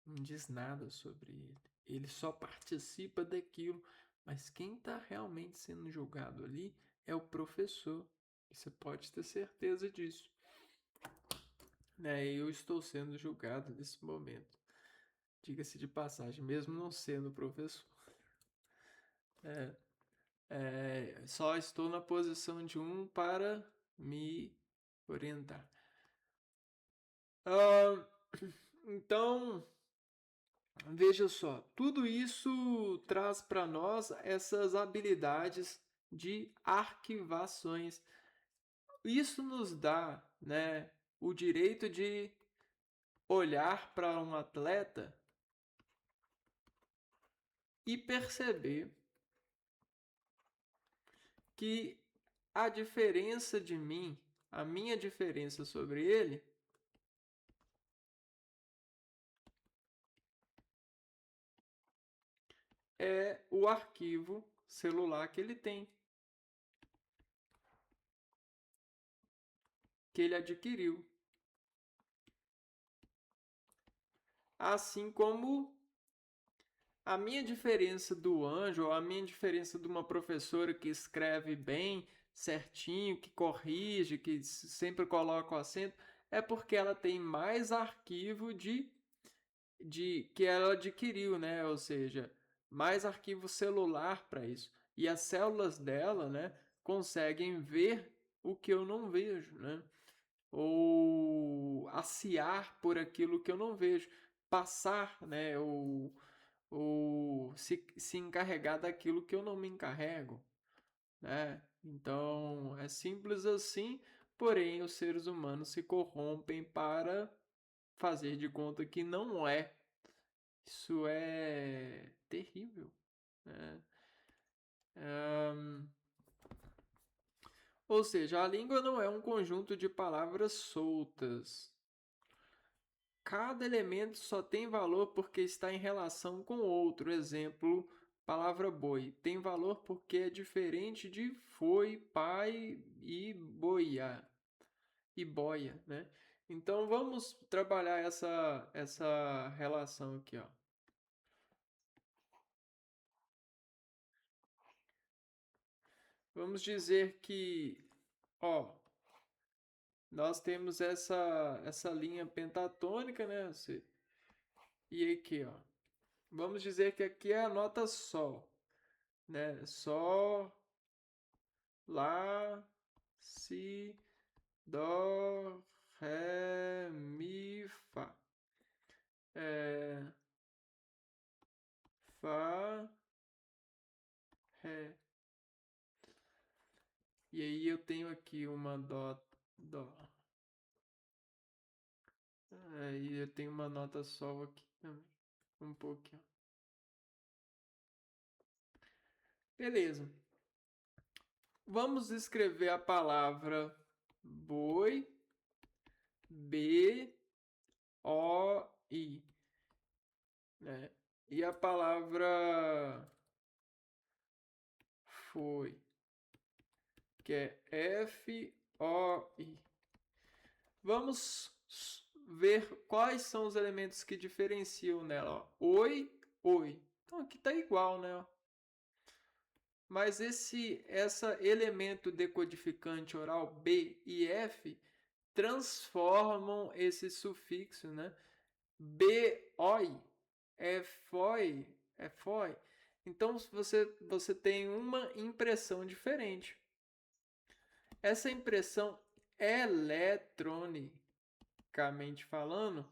não diz nada sobre ele. Ele só participa daquilo. Mas quem está realmente sendo julgado ali é o professor. Você pode ter certeza disso. Eu estou sendo julgado nesse momento. Diga-se de passagem, mesmo não sendo professor. Só estou na posição de um para me orientar. Então, veja só, tudo isso traz para nós essas habilidades de arquivações. Isso nos dá, né, o direito de olhar para um atleta e perceber que a diferença de mim, a minha diferença sobre ele, é o arquivo celular que ele tem, que ele adquiriu. Assim como a minha diferença do anjo, ou a minha diferença de uma professora que escreve bem, certinho, que corrige, que sempre coloca o acento, é porque ela tem mais arquivo de que ela adquiriu, né? Ou seja, mais arquivo celular para isso. E as células dela, né, conseguem ver o que eu não vejo, né? Ou aciar por aquilo que eu não vejo, passar, né, ou se encarregar daquilo que eu não me encarrego, né? Então, é simples assim, porém os seres humanos se corrompem para fazer de conta que não é. Isso é terrível, né? Ahn, Ou seja, a língua não é um conjunto de palavras soltas. Cada elemento só tem valor porque está em relação com outro. Exemplo, palavra boi. Tem valor porque é diferente de foi, pai e boia. E boia, né? Então vamos trabalhar essa relação aqui, ó. Vamos dizer que, ó, nós temos essa linha pentatônica, né? E aqui, ó. Vamos dizer que aqui é a nota Sol, né? Sol, Lá, Si, Dó, Ré, Mi, Fá. É, Fá, Ré. E aí eu tenho aqui uma Dó, Dó. Aí eu tenho uma nota Sol aqui também. Um pouquinho. Beleza. Vamos escrever a palavra boi, B, O, I, né? E a palavra foi, que é F, O, I. Vamos ver quais são os elementos que diferenciam nela. Ó. Oi, oi. Então aqui tá igual, né? Mas essa elemento decodificante oral B e F transformam esse sufixo, né? BOI, FOI, FOI. Então você tem uma impressão diferente. Essa impressão eletronicamente falando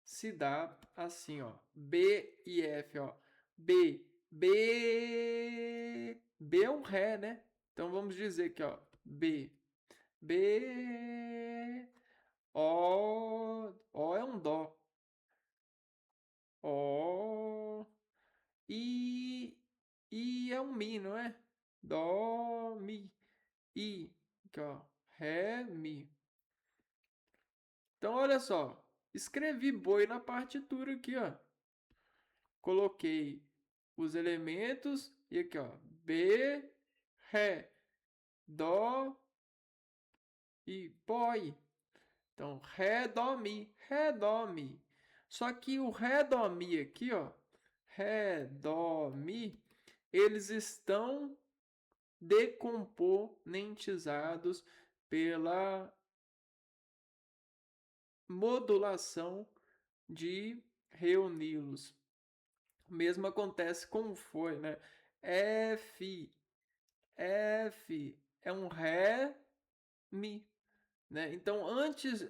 se dá assim, ó, B e F, ó. B é um ré, né? Então vamos dizer que, ó, B, O é um dó. Ó, I é um mi, não é? Dó, mi, I, aqui, ó, ré, mi. Então olha só, escrevi boi na partitura aqui, ó. Coloquei os elementos e aqui, ó, B, ré, dó e boi. Então, ré, dó, mi, ré, dó, mi. Só que o ré, dó, mi aqui, ó, ré, dó, mi, eles estão decomponentizados pela modulação de reuni-los. O mesmo acontece com o foi, né? F, F é um ré, mi, né? Então antes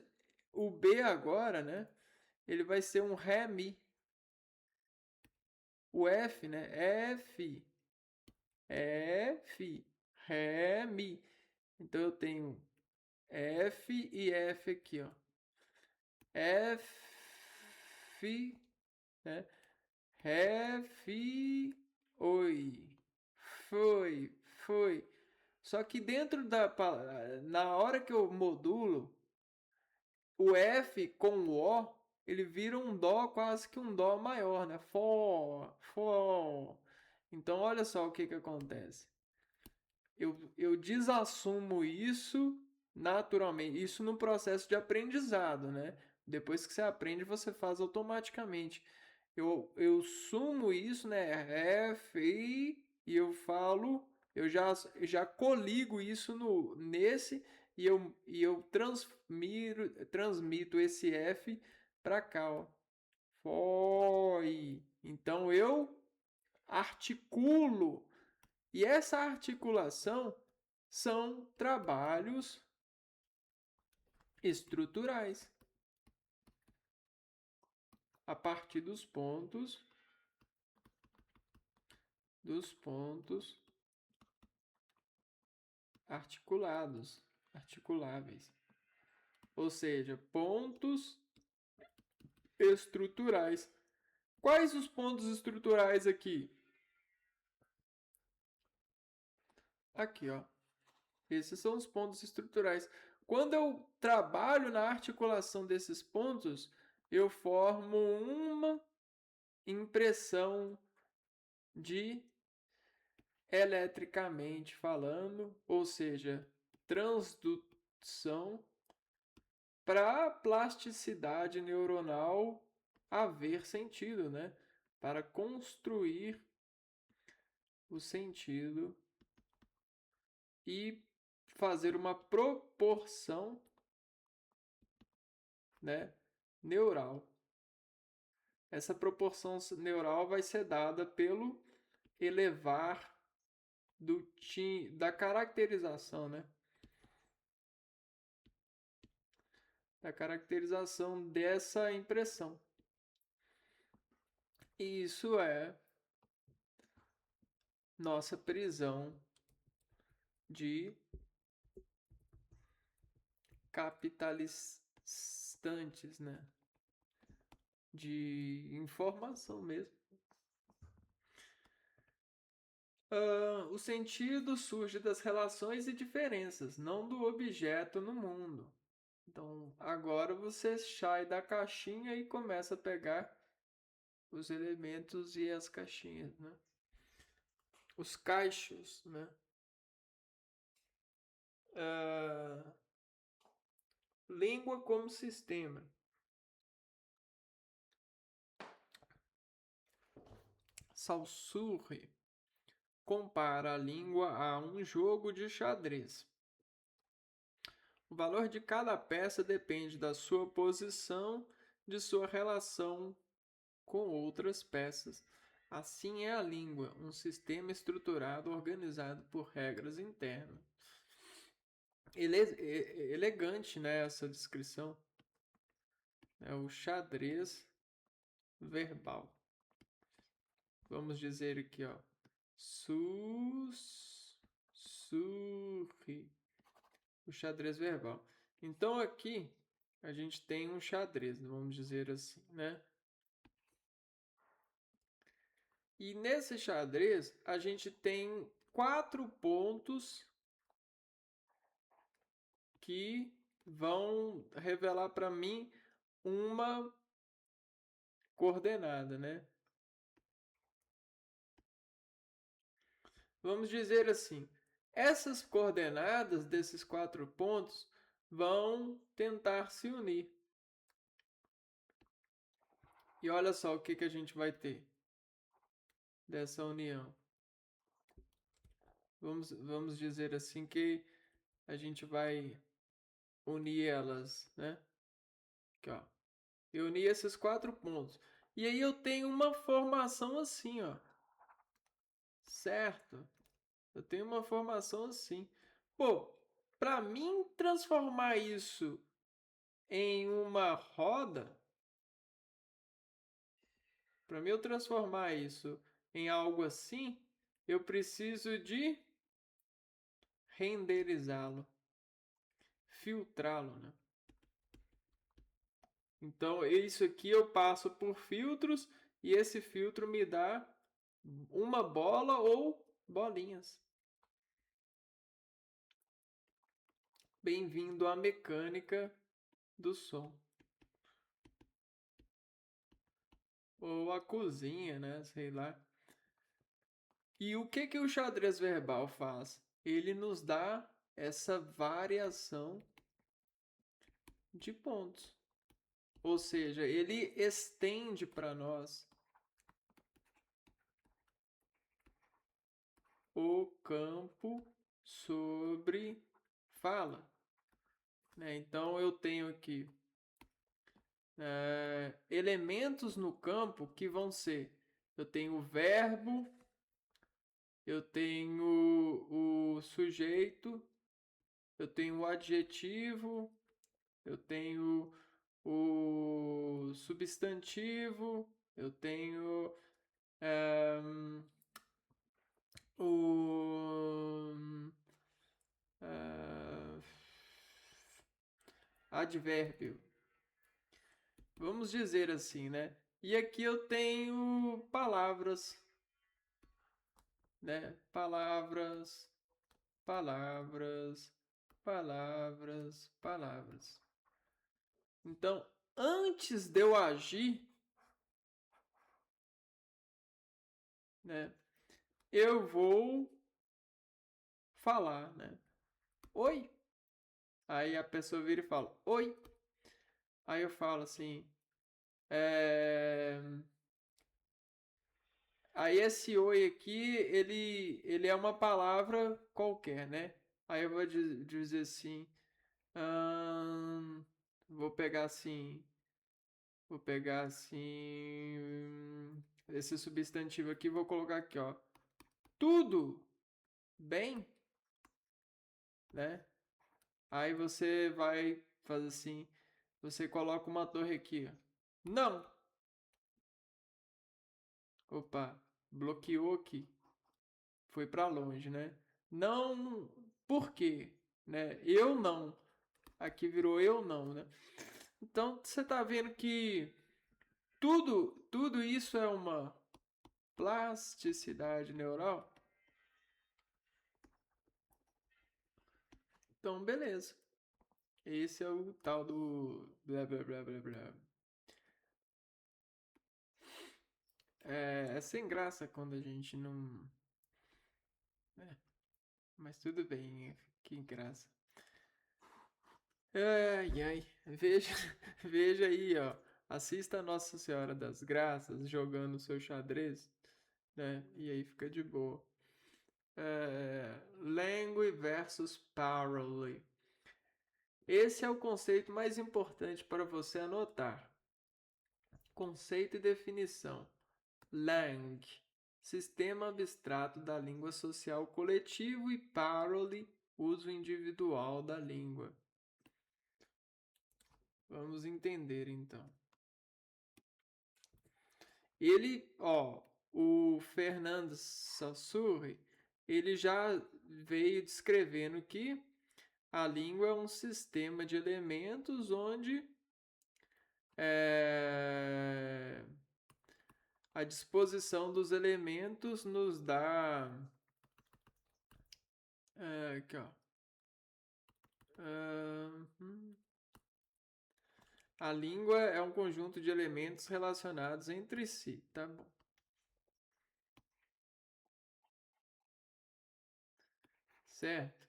o B agora, né? Ele vai ser um ré, mi. O F, né? F, F, ré, mi. Então eu tenho F e F aqui, ó. F, né? Ré, fi, oi. Foi, foi. Só que na hora que eu modulo, o F com o O, ele vira um dó, quase que um dó maior, né? Fó, fó. Então olha só o que acontece. Eu desassumo isso naturalmente, isso no processo de aprendizado, né? Depois que você aprende, você faz automaticamente. Eu sumo isso, né? F, e eu falo, eu já coligo isso nesse e eu transmito esse F para cá, ó. Foi. Então eu articulo. E essa articulação são trabalhos estruturais a partir dos pontos articulados. articuláveis. Ou seja, pontos estruturais. Quais os pontos estruturais aqui? Aqui, ó. Esses são os pontos estruturais. Quando eu trabalho na articulação desses pontos, eu formo uma impressão de eletricamente falando, ou seja, transdução para a plasticidade neuronal haver sentido, né? Para construir o sentido e fazer uma proporção, né, neural. Essa proporção neural vai ser dada pelo elevar da caracterização, né? Da caracterização dessa impressão. E isso é nossa prisão de capitalistantes, né? De informação mesmo. O sentido surge das relações e diferenças, não do objeto no mundo. Então, agora você sai da caixinha e começa a pegar os elementos e as caixinhas, né? Os caixos, né? Língua como sistema. Saussure compara a língua a um jogo de xadrez. O valor de cada peça depende da sua posição, de sua relação com outras peças. Assim é a língua, um sistema estruturado organizado por regras internas. Elegante, né, essa descrição. É o xadrez verbal. Vamos dizer aqui, ó. Sussurre. O xadrez verbal. Então aqui a gente tem um xadrez, vamos dizer assim, né? E nesse xadrez a gente tem 4 pontos que vão revelar para mim uma coordenada, né? Vamos dizer assim, essas coordenadas desses 4 pontos vão tentar se unir. E olha só o que a gente vai ter dessa união. Vamos dizer assim que a gente vai unir elas, né? Aqui, ó. Eu uni esses 4 pontos. E aí eu tenho uma formação assim, ó. Certo? Eu tenho uma formação assim. Pô, para mim transformar isso em uma roda, para mim eu transformar isso em algo assim, eu preciso de renderizá-lo, filtrá-lo, né? Então, isso aqui eu passo por filtros e esse filtro me dá uma bola ou bolinhas. Bem-vindo à mecânica do som. Ou a cozinha, né? Sei lá. E o que o xadrez verbal faz? Ele nos dá essa variação de pontos. Ou seja, ele estende para nós o campo sobre fala. Né? Então eu tenho aqui elementos no campo que vão ser: eu tenho o verbo, eu tenho o sujeito, eu tenho o adjetivo, eu tenho o substantivo, eu tenho o advérbio. Vamos dizer assim, né? E aqui eu tenho palavras, né? Palavras, palavras, palavras, palavras. Então, antes de eu agir, né? Eu vou falar, né? Oi. Aí a pessoa vira e fala, oi. Aí eu falo assim, é... Aí esse oi aqui, ele é uma palavra qualquer, né? Aí eu vou dizer assim, hum, vou pegar assim, vou pegar assim, esse substantivo aqui, vou colocar aqui, ó. Tudo bem, né? Aí você vai fazer assim, você coloca uma torre aqui, ó. Não. Opa, bloqueou aqui. Foi para longe, né? Não, por quê? Né? Eu não. Aqui virou eu não, né? Então você tá vendo que tudo isso é uma plasticidade neural? Então, beleza. Esse é o tal do blá blá blá blá blá. É sem graça quando a gente não. É, mas tudo bem, que graça. Ai, ai. Veja, veja aí, ó. Assista a Nossa Senhora das Graças jogando o seu xadrez, né? E aí fica de boa. Language versus parallel. Esse é o conceito mais importante para você anotar. Conceito e definição. Lang, sistema abstrato da língua social coletivo, e parole, uso individual da língua. Vamos entender então. Ele, ó, o Fernando Saussure, ele já veio descrevendo que a língua é um sistema de elementos onde a disposição dos elementos nos dá. Aqui, ó. A língua é um conjunto de elementos relacionados entre si, tá bom? Certo?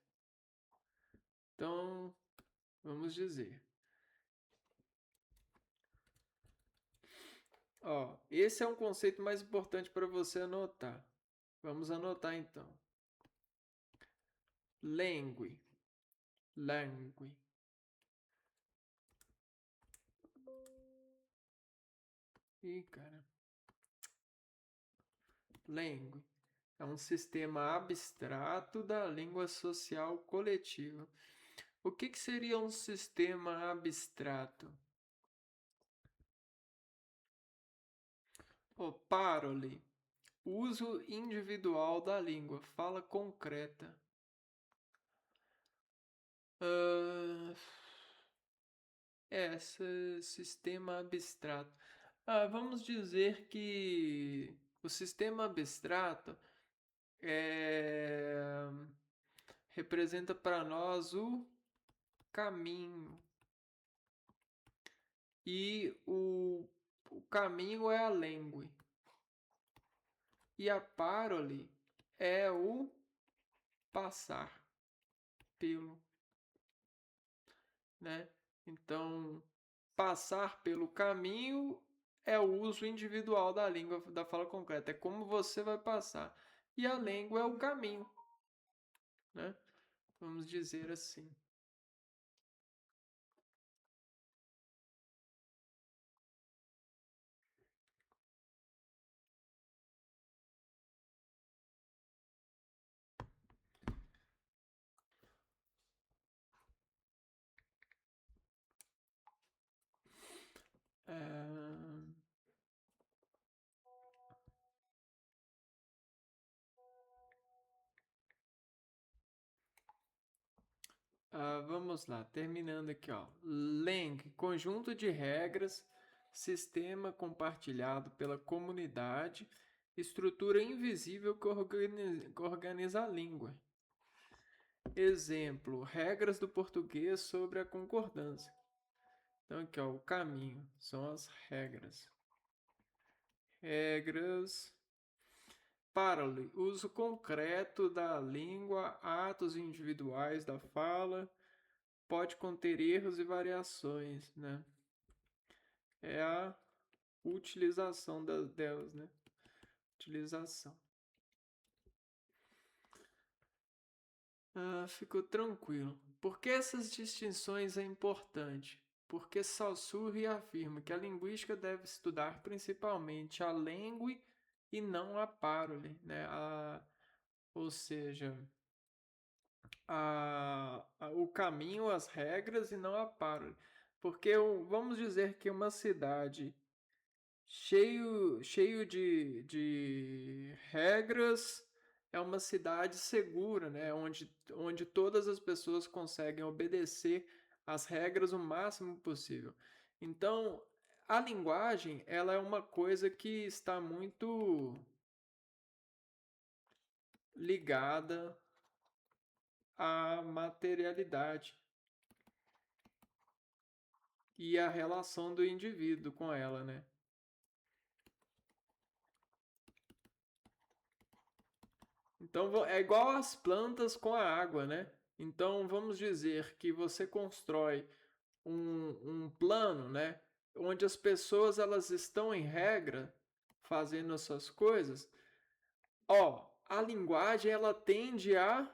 Então, vamos dizer. Ó, esse é um conceito mais importante para você anotar. Vamos anotar então. Langue. Langue. Ih, cara. Langue. É um sistema abstrato da língua social coletiva. O que seria um sistema abstrato? O parole. Uso individual da língua. Fala concreta. Esse sistema abstrato. Vamos dizer que o sistema abstrato representa para nós o caminho. E o caminho é a língua. E a parole é o passar pelo, né? Então, passar pelo caminho é o uso individual da língua, da fala concreta. É como você vai passar. E a língua é o caminho, né? Vamos dizer assim. Vamos lá, terminando aqui, ó. Lang, conjunto de regras, sistema compartilhado pela comunidade, estrutura invisível que organiza a língua. Exemplo, regras do português sobre a concordância. Então aqui, ó, o caminho, são as regras. Regras. Parole, uso concreto da língua, atos individuais da fala, pode conter erros e variações, né? É a utilização delas, né? Utilização. Ficou tranquilo. Por que essas distinções é importante? Porque Saussure afirma que a linguística deve estudar principalmente a língua e não a parole, né? Ou seja, o caminho, as regras e não a parole. Porque vamos dizer que uma cidade cheio de regras é uma cidade segura, né? Onde todas as pessoas conseguem obedecer às regras o máximo possível. Então, a linguagem, ela é uma coisa que está muito ligada à materialidade e à relação do indivíduo com ela, né? Então é igual as plantas com a água, né? Então vamos dizer que você constrói um plano, né? Onde as pessoas elas estão em regra fazendo as suas coisas. Ó, a linguagem ela tende a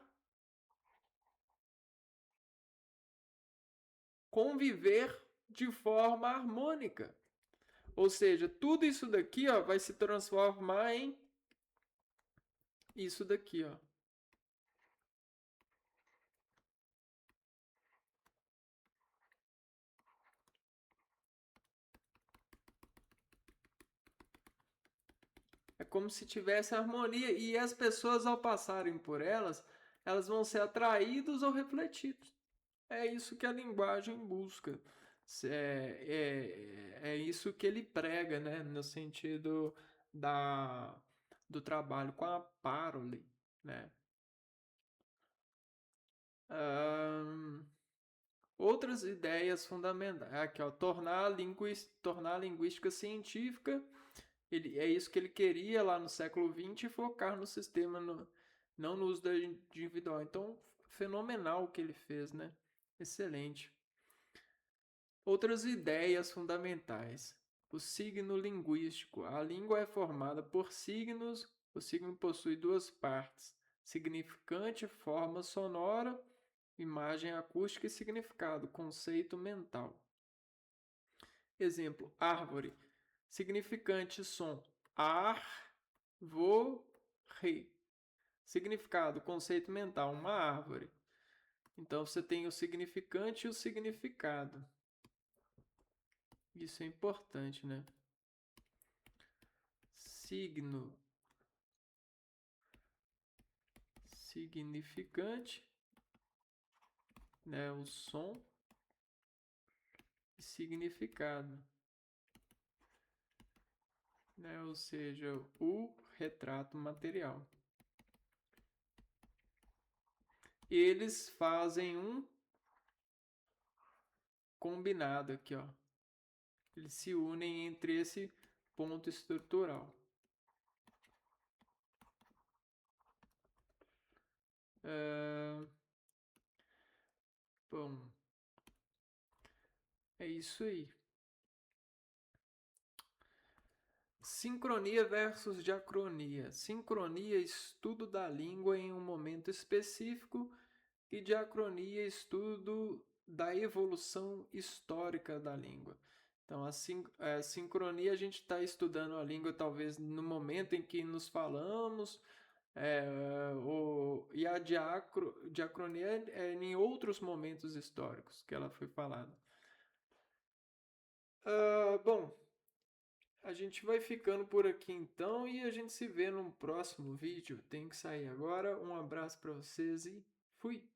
conviver de forma harmônica. Ou seja, tudo isso daqui ó, vai se transformar em isso daqui, ó. É como se tivesse harmonia e as pessoas ao passarem por elas, elas vão ser atraídos ou refletidos. É isso que a linguagem busca. É isso que ele prega, né? No sentido da, do trabalho com a parole, né? Ahn, Outras ideias fundamentais. Aqui, ó, tornar a linguística científica. É isso que ele queria lá no século XX e focar no sistema, não no uso da individual. Então, fenomenal o que ele fez, né? Excelente. Outras ideias fundamentais. O signo linguístico. A língua é formada por signos. O signo possui duas partes: significante, forma sonora, imagem acústica e significado, conceito mental. Exemplo: árvore. Significante som: ar, vo, re. Significado, conceito mental: uma árvore. Então você tem o significante e o significado. Isso é importante, né? Signo, significante, né? O som e significado, né? Ou seja, o retrato material. Eles fazem um combinado aqui, ó. Eles se unem entre esse ponto estrutural. Bom, é isso aí. Sincronia versus diacronia. Sincronia, estudo da língua em um momento específico, e diacronia, estudo da evolução histórica da língua. Então, a sincronia, a gente está estudando a língua talvez no momento em que nos falamos, e a diacronia é em outros momentos históricos que ela foi falada. Bom, a gente vai ficando por aqui então e a gente se vê no próximo vídeo. Tem que sair agora. Um abraço para vocês e fui!